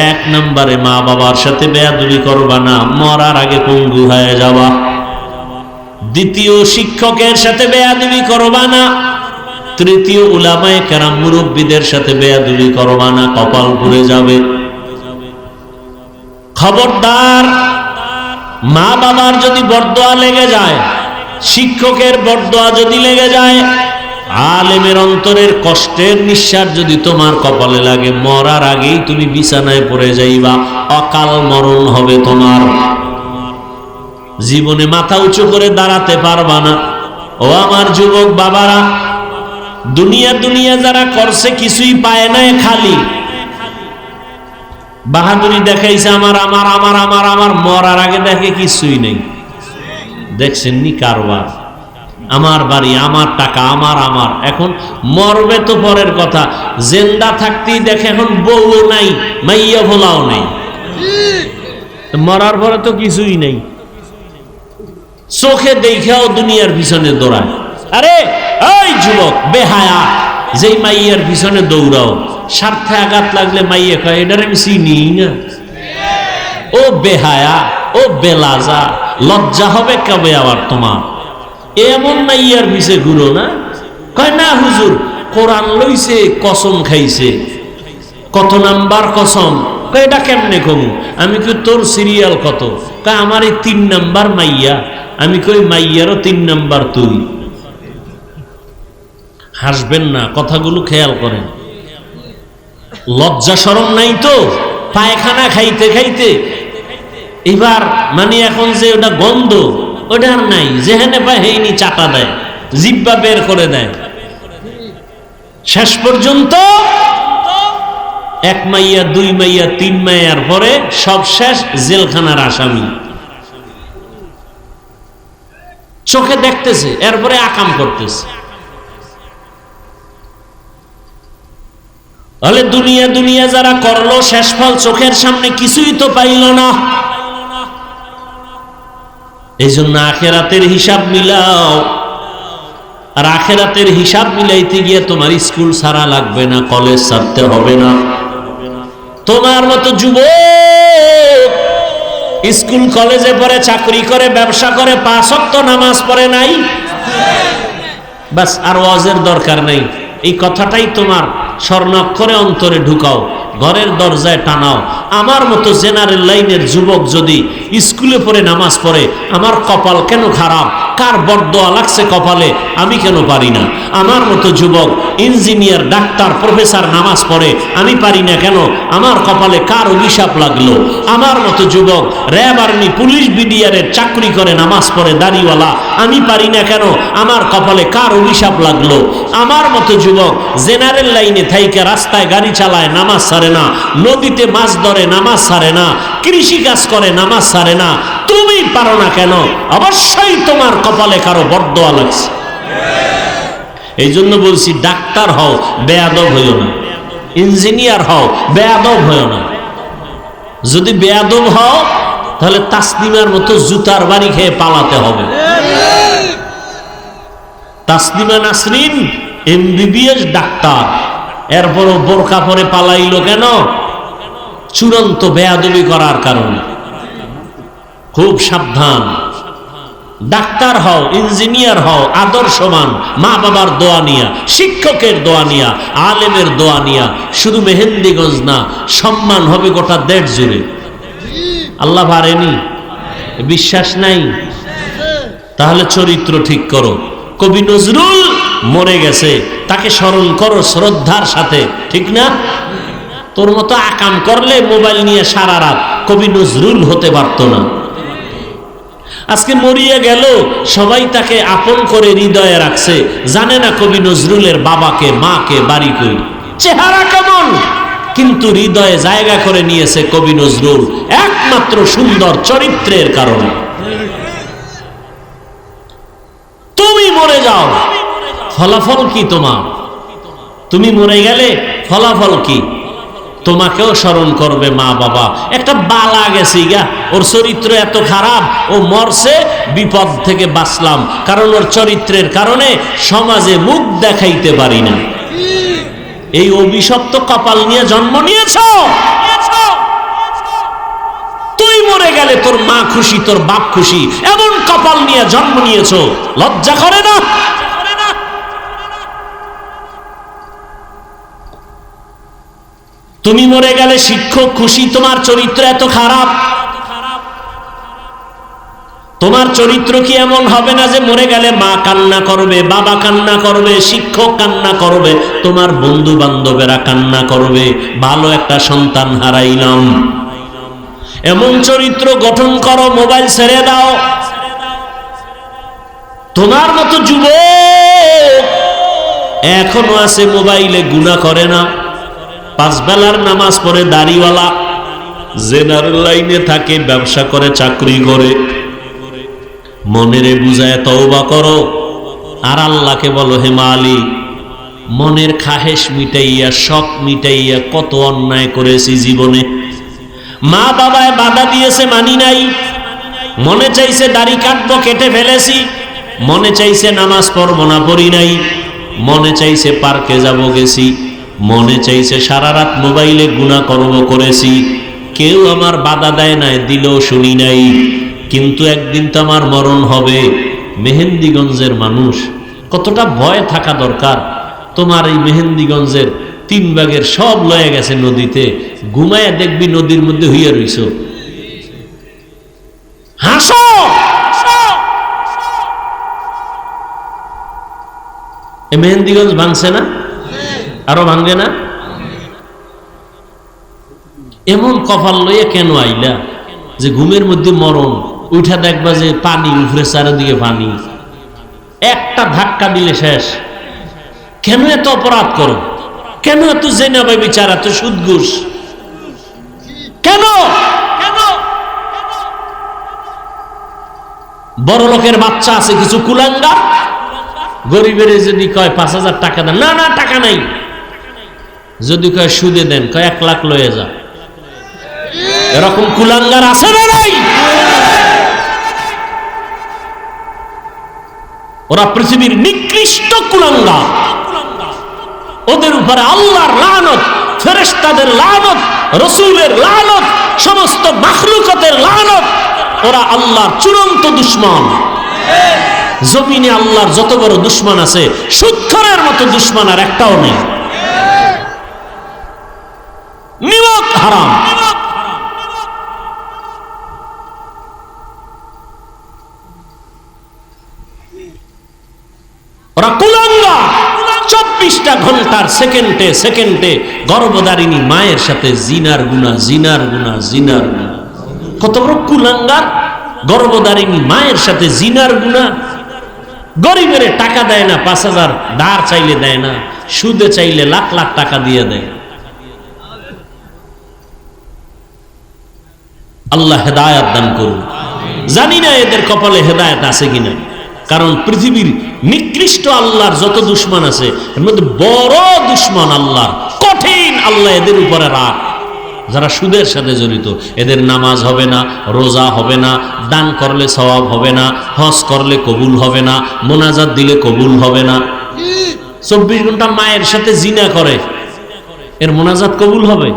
এক নম্বরে মা বাবার সাথে বেয়াদবি করবা না, মরার আগে পঙ্গু হয়ে যাওয়া। দ্বিতীয়, শিক্ষকের সাথে বেয়াদবি করবা না। তৃতীয়, উলামায়ে কেরাম মুরব্বীদের সাথে বেয়াদবি করবা না, কপাল পুড়ে যাবে। খবরদার, মা বাবার যদি বরদোয়া লেগে যায়, শিক্ষকের বরদোয়া যদি লেগে যায়, আলেমের অন্তরের কষ্টের নিঃশ্বাস যদি তোমার কপালে লাগে, মরার আগেই তুমি বিছানায় পড়ে যাইবা, অকাল মরণ হবে তোমার। জীবনে মাথা উঁচু করে দাঁড়াতে পারবা না। ও আমার যুবক বাবারা, দুনিয়া দুনিয়া যারা করছে, কিছুই পায় নাই, খালি বাহাদুরি দেখাইছে, আমার আমার আমার আমার আমার, মরার আগে দেখে কিছুই নেই। দেখছেন নি কারবার? আমার বাড়ি, আমার টাকা, আমার আমার। এখন মরবে তো পরের কথা, জেন্দা থাকতেই দেখে এখন বউ নাই, মাইয়া ভোলাও নেই, মরার পরে তো কিছুই নেই। চোখে দেখাও দুনিয়ার পিছনে দৌড়ায়। আরে এই যুবক বেহায়া, যেই মাইয়ার পিছনে দৌড়াও, স্বার্থে আঘাত লাগলে মাইয়া কয় এটার আমি চিনি না। ও বেহায়া, ও বেলাজা, লজ্জা হবে কবে আবার তোমার? এমন মাইয়ার পিছে ঘুরো না। কয় না হুজুর, কোরআন লইছে, কসম খাইছে। কত নাম্বার কসম? কয় এটা কেমনে কমু? আমি কই তোর সিরিয়াল কত? কয় আমার এই 3 নাম্বার মাইয়া। আমি কই মাইয়ারও 3 নাম্বার তুই। হাসবেন না, কথাগুলো খেয়াল করেন। লজ্জা শরম নাই তো? পায়খানা খাইতে খাইতে এবার মানে এখন যে ওটা গন্ধ, ওটা আর নাই, যেখানে পায় হেইনি চাটা দেয়, জিব্বা বের করে দেয়। শেষ পর্যন্ত এক মাইয়া, দুই মাইয়া, তিন মাইয়ার পরে সব শেষ, জেলখানার আসামি। চোখে দেখতেছে, এরপরে আকাম করতেছে। তাহলে দুনিয়া দুনিয়া যারা করলো, শেষ ফল চোখের সামনে কিছুই তো পাইল না। এই জন্য আখেরাতের হিসাব মিলাও। আর আখেরাতের হিসাব মিলাইতে গিয়ে তোমার স্কুল ছাড়া লাগবে না, কলেজ ছাড়তে হবে না। তোমার মতো যুবক স্কুল কলেজে পড়ে, চাকরি করে, ব্যবসা করে, 5 ওয়াক্ত নামাজ পড়ে নাই, বাস আর ওয়াজের দরকার নাই। এই কথাটাই তোমার স্বর্ণাক্ষরে অন্তরে ঢুকাও, ঘরের দরজায় টানাও। আমার মতো জেনারেল লাইনের যুবক যদি স্কুলে পড়ে নামাজ পড়ে, আমার কপাল কেন খারাপ? কার বরদোয়া লাগছে কপালে, আমি কেন পারি না? আমার মতো যুবক ইঞ্জিনিয়ার, ডাক্তার, প্রফেসর নামাজ পড়ে, আমি পারি না কেন? আমার কপালে কার অভিশাপ লাগলো? আমার মতো যুবক র্যাব, আর্মি, পুলিশ, বিডিআরের চাকরি করে, নামাজ পড়ে, দাড়িওয়ালা, আমি পারি না কেন? আমার কপালে কার অভিশাপ লাগলো? আমার মতো যুবক জেনারেল লাইনে থাইকা রাস্তায় গাড়ি চালায়, নামাজ ছাড়ে না, নদীতে মাছ ধরে, নামাজ ছাড়ে না, কৃষি কাজ করে, নামাজ ছাড়ে না, তুমি পারো না কেন? অবশ্যই তোমার কপালে কারো বরদোয়া লাগছে। এই জন্য বলছি, ডাক্তার হও, বেয়াদব হইও না। ইঞ্জিনিয়ার হও, বেয়াদব হইও না। যদি বেয়াদব হও, তাহলে তাসলিমার মতো জুতার বাড়ি খেয়ে পালাতে হবে। তাসলিমা নাসরিন এমবিবিএস ডাক্তার, এরপরও বোরকা পরে পালাইলো কেন? চূড়ান্ত বেয়াদবি করার কারণে। খুব সাবধান। ডাক্তার হও, ইঞ্জিনিয়ার হও, আদর্শবান, মা বাবার দোয়া নিয়া, শিক্ষকের দোয়া নিয়া, আলেমের দোয়া নিয়া। শুধু মেহেন্দিগঞ্জ না, সম্মান হবে গোটা দেশ জুড়ে। আল্লাহ পারেনি? বিশ্বাস নাই? তাহলে চরিত্র ঠিক করো। কবি নজরুল মরে গেছে, তাকে স্মরণ করো শ্রদ্ধার সাথে, ঠিক না? তোর মতো আকাম করলে মোবাইল নিয়ে সারা রাত কবি নজরুল হতে পারতো না। আজকে মরিয়া গেল, সবাই তাকে আপন করে হৃদয়ে রাখছে, জানে না কবি নজরুলের বাবাকে, মাকে, বাড়ি কই, চেহারা কেমন, কিন্তু হৃদয়ে জায়গা করে নিয়েছে কবি নজরুল একমাত্র সুন্দর চরিত্রের কারণে। তুমি মরে যাও, ফলাফল কি তোমার? তুমি মরে গেলে ফলাফল কি? তোমাকেও স্মরণ করবে মা বাবা। একটা বালা গেছে গা, ওর চরিত্র এত খারাপ, ও মরছে, বিপদ থেকে বাঁচলাম, কারণ ওর চরিত্রের কারণে সমাজে মুখ দেখাইতে পারি না। এই অভিশপ্ত কপাল নিয়ে জন্ম নিয়েছ। তুই মরে গেলে তোর মা খুশি, তোর বাপ খুশি, এমন কপাল নিয়ে জন্ম নিয়েছ, লজ্জা করে না? তুমি মরে গেলে শিক্ষক খুশি, তোমার চরিত্র এত খারাপ। তোমার চরিত্র কি এমন হবে না যে মরে গেলে মা কান্না করবে, বাবা কান্না করবে, শিক্ষক কান্না করবে, তোমার বন্ধু বান্ধবেরা কান্না করবে, ভালো একটা সন্তান হারাইলাম। এমন চরিত্র গঠন করো, মোবাইল ছেড়ে দাও। তোমার মতো যুবক এখনো আছে মোবাইলে, গুনাহ করে না, 5 বেলার নামাজ পড়ে, দাড়িওয়ালা, জেনারেল লাইনে থাকে, ব্যবসা করে, চাকরি করে। মনেরে বুঝায় তওবা করো, আর আল্লাহকে বলো, হে মালিক, মনের খাহেশ মিটাইয়া, শখ মিটাইয়া কত অন্যায় করেছি জীবনে। মা বাবায় বাধা দিয়েছে, মানি নাই। মনে চাইছে দাড়ি কাটবো, কেটে ফেলেছি। মনে চাইছে নামাজ পড়বো না, পড়ি নাই। মনে চাইছে পার্কে যাব, গেছি। মনে চাইছে সারা রাত মোবাইলে গুনাহ করব, করেছি। কেউ আমার বাধা দেয় নাই, দিলেও শুনি নাই। কিন্তু একদিন তো আমার মরণ হবে। মেহেন্দিগঞ্জের মানুষ, কতটা ভয় থাকা দরকার। তোমার এই মেহেন্দিগঞ্জের 3 ভাগের সব লয়ে গেছে নদীতে, ঘুমায় দেখবি নদীর মধ্যে হইয়া রইছো। হাসো। এই মেহেন্দিগঞ্জ ভাঙছে না? আরো ভাঙবে না? এমন কপাল লইয়া কেন আইলা যে ঘুমের মধ্যে মরণ? উঠা দেখবা যে পানি, উঠরে চারিদিকে পানি, একটা ধাক্কা দিলে শেষ। কেন এত অপরাধ করো? কেন এত জেনা ব্যভিচার, এত সুদ ঘুষ? কেন? বড় লোকের বাচ্চা আছে কিছু কুলাঙ্গার, গরিবের যদি কয় 5,000 টাকা দেন, না না টাকা নাই। যদি কয় সুদে দেন, কয় 1 লাখ লয়ে যা। এরকম কুলাঙ্গার আছে না নাই? ওরা পৃথিবীর নিকৃষ্ট কুলাঙ্গার। ওদের উপরে আল্লাহর লানত, ফেরেশতাদের লানত, রাসূলের লানত, সমস্ত মাখলুকাতের লানত। ওরা আল্লাহর চূড়ান্ত দুশমন। জমিনে আল্লাহর যত বড় দুশমন আছে, সুদখোরের মতো দুশমন আর একটাও নেই। নিমক হারাম। ওরা কুলাঙ্গার। 24টা ঘন্টার সেকেন্ডে সেকেন্ডে গর্ভধারিণী মায়ের সাথে জিনার গুনাহ, জিনার গুনাহ, জিনার গুনাহ। কত বড় কুলাঙ্গার! গর্ভধারিণী মায়ের সাথে জিনার গুনাহ। গরিবের টাকা দেয় না, 5,000 ধার চাইলে দেয় না, সুদে চাইলে লাখ লাখ টাকা দিয়ে দেয়। আল্লাহ হেদায়েত দান করুন। জানি না এদের কপালে হেদায়েত আছে কিনা, কারণ পৃথিবীর নিকৃষ্ট আল্লাহর যত দুশমন আছে, এর মধ্যে বড় দুশমন আল্লাহর, কঠিন। আল্লাহ এদের উপরে রাগ। যারা সুদের সাথে জড়িত, এদের নামাজ হবে না, রোজা হবে না, দান করলে সওয়াব হবে না, হজ করলে কবুল হবে না, মোনাজাত দিলে কবুল হবে না। 24 ঘন্টা মায়ের সাথে জিনা করে, এর মোনাজাত কবুল হবে?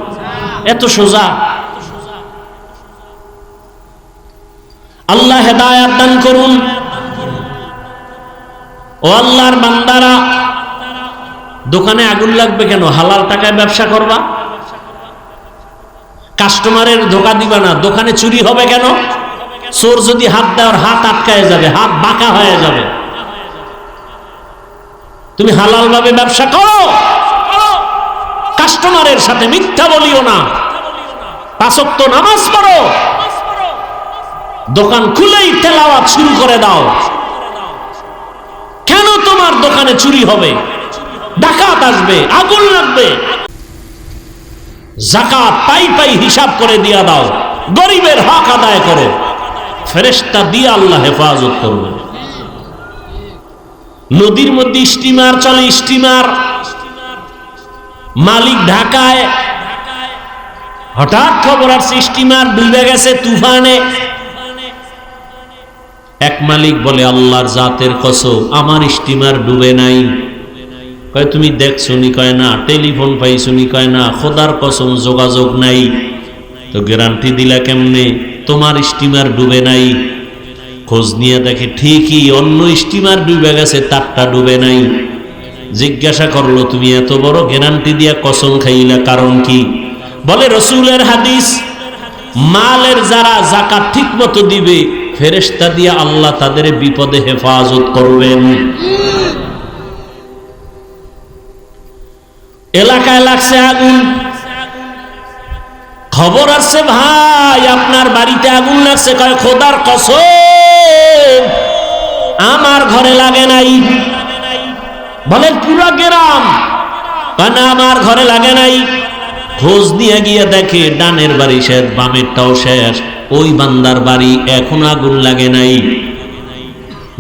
এত সোজা। আল্লাহ হেদায়েত দান করুন। ও আল্লাহর বান্দারা, দোকানে আগুন লাগবে কেন? হালাল টাকায় ব্যবসা করবা। কাস্টমারের ধোকা দিবা না। দোকানে চুরি হবে কেন? চোর যদি হাত দেওয়ার, হাত আটকায় যাবে, হাত বাঁকা হয়ে যাবে। তুমি হালাল ভাবে ব্যবসা করো, কাস্টমারের সাথে মিথ্যা বলিও না, 5 ওয়াক্ত নামাজ পড়ো, দোকান খুলেই তেলাওয়াত শুরু করে দাও। কেন তোমার দোকানে চুরি হবে? ডাকাত আসবে, আগুন লাগবে। যাকাত পাই পাই হিসাব করে দিয়া দাও, গরিবের হক আদায় করো, ফেরেশতা দিয়ে আল্লাহ হেফাজত করবে। নদীর মধ্যে স্টিমার চলে, স্টিমার মালিক ঢাকায়, হঠাৎ খবর আসছে স্টিমার ডুবে গেছে তুফানে। এক মালিক বলে, আল্লাহর জাতের কসম, আমার স্টিমার ডুবে নাই। কয় তুমি দেখছো নি? কয় না। টেলিফোন পাইছো নি? কয় না। খোদার কসম যোগাযোগ নাই। তো গ্যারান্টি দিলা কেমনে তোমার স্টিমার ডুবে নাই? খোঁজ নিয়ে দেখে ঠিকই অন্য স্টিমার ডুবে গেছে, তারটা ডুবে নাই। জিজ্ঞাসা করলো, তুমি এত বড় গ্যারান্টি দিয়া কসম খাইলা, কারণ কি? বলে, রাসূলের হাদিস, মালের যারা যাকাত ঠিক মতো দিবে, ফেরেশতা দিয়া আল্লাহ তাদের বিপদে হেফাজত করবেন। এলাকায় লাগছে আগুন, খবর আসছে, ভাই আপনার বাড়িতে আগুন লাগছে। কয়, খোদার কসম আমার ঘরে লাগে নাই। বলে, পুরো গ্রাম? কয় না, আমার ঘরে লাগে নাই। খোঁজ নিয়ে গিয়ে দেখে ডানের বাড়ি শেষ, বামেরটাও শেষ, ওই বান্দার বাড়ি এখন আগুন লাগে নাই।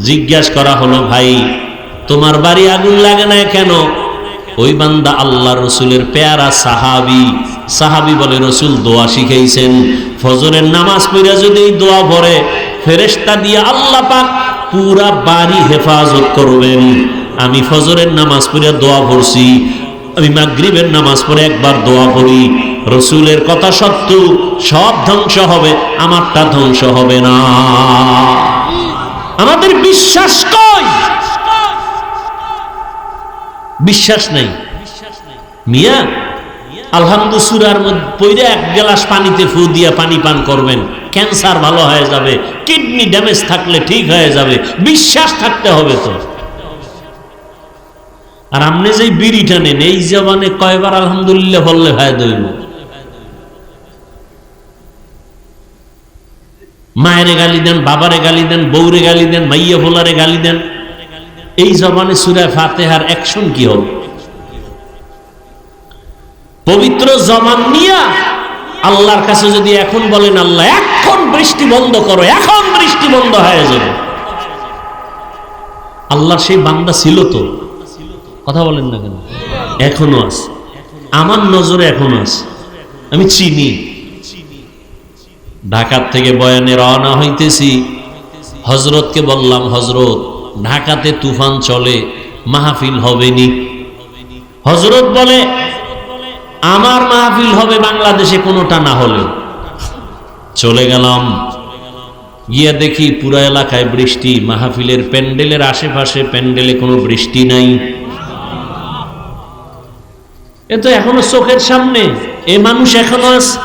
জিজ্ঞাসা করা হলো, ভাই তোমার বাড়ি আগুন লাগে নাই কেন? ওই বান্দা আল্লাহ রসুলের পেয়ারা সাহাবী। সাহাবী বলে, রসুল দোয়া শিখাইছেন, ফজরের নামাজ পড়া যদি এই দোয়া পড়ে, ফেরেশতা দিয়ে আল্লাহ পাক পুরা বাড়ি হেফাজত করবেন। আমি ফজরের নামাজ পড়া দোয়া পড়ছি, আমি মাগরিবের নামাজ পড়ে একবার দোয়া পড়ি, রসুলের কথা সত্য, সব ধ্বংস হবে, আমারটা ধ্বংস হবে না। আমাদের বিশ্বাস কই? বিশ্বাস নেই মিয়া। আলহামদুলিল্লাহ সূরার মধ্যে পড়ে 1 গ্লাস পানিতে ফু দিয়া পানি পান করবেন, ক্যান্সার ভালো হয়ে যাবে, কিডনি ড্যামেজ থাকলে ঠিক হয়ে যাবে। বিশ্বাস থাকতে হবে তো। আর আপনি যে বিড়িটা নেন, এই জবানে কয়বার আলহামদুলিল্লাহ বললে ফায়দা হইল? মায়েরে গালি দেন, বাবারে গালি দেন, বউরে গালি দেন, মাইয়া ফোলারে গালি দেন, এই জবানে সূরা ফাতিহার অ্যাকশন কি হবে? পবিত্র জবান নিয়া আল্লাহর কাছে যদি এখন বলেন আল্লাহ এখন বৃষ্টি বন্ধ করো, এখন বৃষ্টি বন্ধ হয়ে যাবে, আল্লাহর সেই বান্দা ছিল তো? কথা বলেন না কেন? এখনো আছে, আমার নজরে এখনো আছে, আমি চিনি। ঢাকার থেকে বয়ানে রওনা হইতেছি, হযরতকে বললাম হযরত ঢাকাতে তুফান চলে, মাহফিল হবে নি? হযরত বলে আমার মাহফিল হবে বাংলাদেশে কোনোটা না হলেও। চলে গেলাম, গিয়া দেখি পুরা এলাকায় বৃষ্টি, মাহফিলের প্যান্ডেলের আশেপাশে প্যান্ডেলে কোনো বৃষ্টি নাই। এ তো এখনো চোখের সামনে, এ মানুষ এখনো আছে।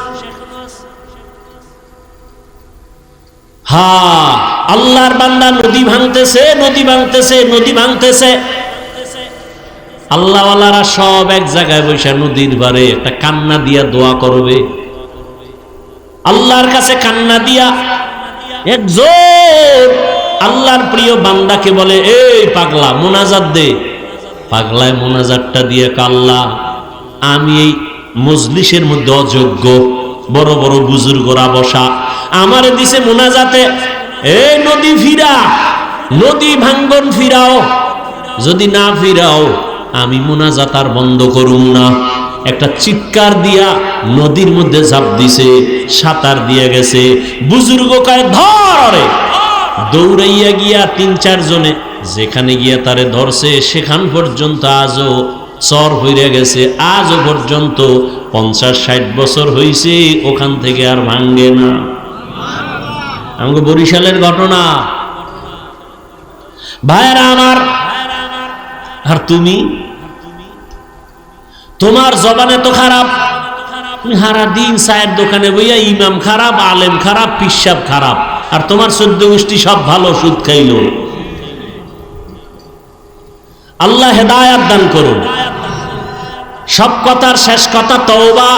হ্যাঁ, আল্লাহর বান্দা নদী ভাঙতেছে, নদী ভাঙতেছে, নদী ভাঙতেছে। আল্লাহওয়ালারা সব এক জায়গায় বসে নদীর পারে একটা কান্না দিয়া দোয়া করবে, আল্লাহর কাছে কান্না দিয়া। একজন আল্লাহর প্রিয় বান্দাকে বলে এই পাগলা মোনাজাত দে। পাগলায় মোনাজাতটা দিয়ে আল্লাহ আমি এই মজলিসের মধ্যে অযোগ্য, বড় বড় বুজুর্গরা বসা, আমারে দিছে মোনাজাতে এই নদী ফিরা, নদী ভাঙ্গন ফিরাও, যদি না ফিরাও আমি মোনাজাত আর বন্ধ করুম না। একটা চিৎকার দিয়া নদীর মধ্যে ঝাঁপ দিছে, সাঁতার দিয়ে গেছে। বুজুর্গ কয় ধরে, দৌড়াইয়া গিয়া ৩-৪ জনে যেখানে গিয়া তারে ধরছে সেখান পর্যন্ত আজও চর হইয়া গেছে, আজও পর্যন্ত ৫০-৬০ বছর হইছে, ওখান থেকে আর ভাঙ্গে না। আমাকে বরিশালের ঘটনা ভাইরা আমার। আর তুমি, তোমার জবানে তো খারাপ, তুমি সারা দিন চায়ের দোকানে বইয়া ইমাম খারাপ, আলেম খারাপ, পিসাব খারাপ, আর তোমার ১৪ গোষ্ঠী সব ভালো, সুদ খাইল। আল্লাহ হেদায়াত দান করুন। সব কথার শেষ কথা তওবা।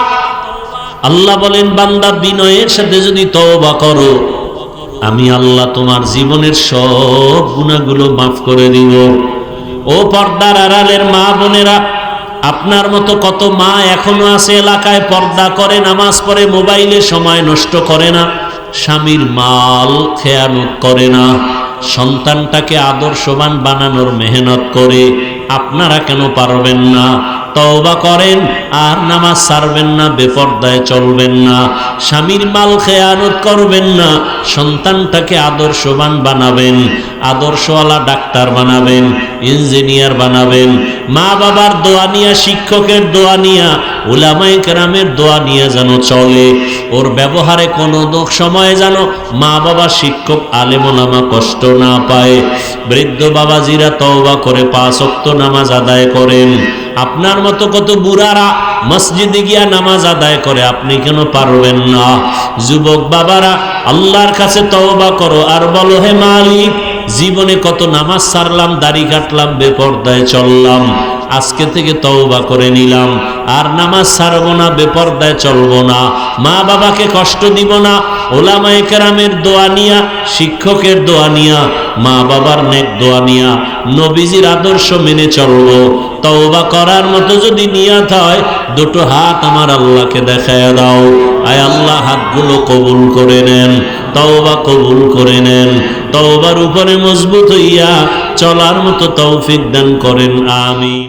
আল্লাহ বলেন বান্দা বিনয়ের সাথে যদি তওবা করো, আমি আল্লাহ তোমার জীবনের সব গুনাহগুলো মাফ করে দিব। ও পর্দার আড়ালের মা বোনেরা, আপনার মতো কত মা এখনো আছে এলাকায়, পর্দা করে, নামাজ পড়ে, মোবাইলে সময় নষ্ট করে না, স্বামীর মাল খেয়ানত করে না, সন্তানটাকে আদর্শবান বানানোর মেহনত করে। আপনারা কেন পারবেন না? তওবা করেন আর নামাজ ছাড়বেন না, বেপরদায় চলবেন না, স্বামীর মাল খেয়ানত করবেন না, সন্তানটাকে আদর্শবান বানাবেন, আদর্শওয়ালা ডাক্তার বানাবেন, ইঞ্জিনিয়ার বানাবেন। মা বাবার দোয়া নিয়া, শিক্ষকের দোয়া নিয়া, উলামায়ে কেরামের দোয়া নিয়ে যেন চলে। ওর ব্যবহারে কোনো সময়ে যেন মা বাবা, শিক্ষক, আলেম ওলামা কষ্ট না পায়। বৃদ্ধ বাবাজিরা তওবা করে ৫ ওয়াক্ত নামাজ আদায় করেন। আপনার মতো কত বুড়ারা মসজিদে গিয়া নামাজ আদায় করে, আপনি কেন পারবেন না? যুবক বাবারা আল্লাহর কাছে তওবা করো আর বলো হে মালিক, জীবনে কত নামাজ ছাড়লাম, দাড়ি কাটলাম, বেপরদায় চললাম, আজকে থেকে তওবা করে নিলাম, আর নামাজ ছাড়বো না, বেপরদায় চলবো না, মা বাবাকে কষ্ট দিব না। ওলামায়ে কেরামের দোয়া নিয়া, শিক্ষকের দোয়া নিয়া, মা বাবার নেক দোয়া নিয়া, নবীজির আদর্শ মেনে চলবো। তওবা করার মতো যদি নিয়ত হয়, দুটো হাত আমার আল্লাহকে দেখায় দাও। আয় আল্লাহ, হাতগুলো কবুল করে নেন, তওবা কবুল করে নেন, তওবার উপরে মজবুত হইয়া চলার মতো তৌফিক দান করেন, আমিন।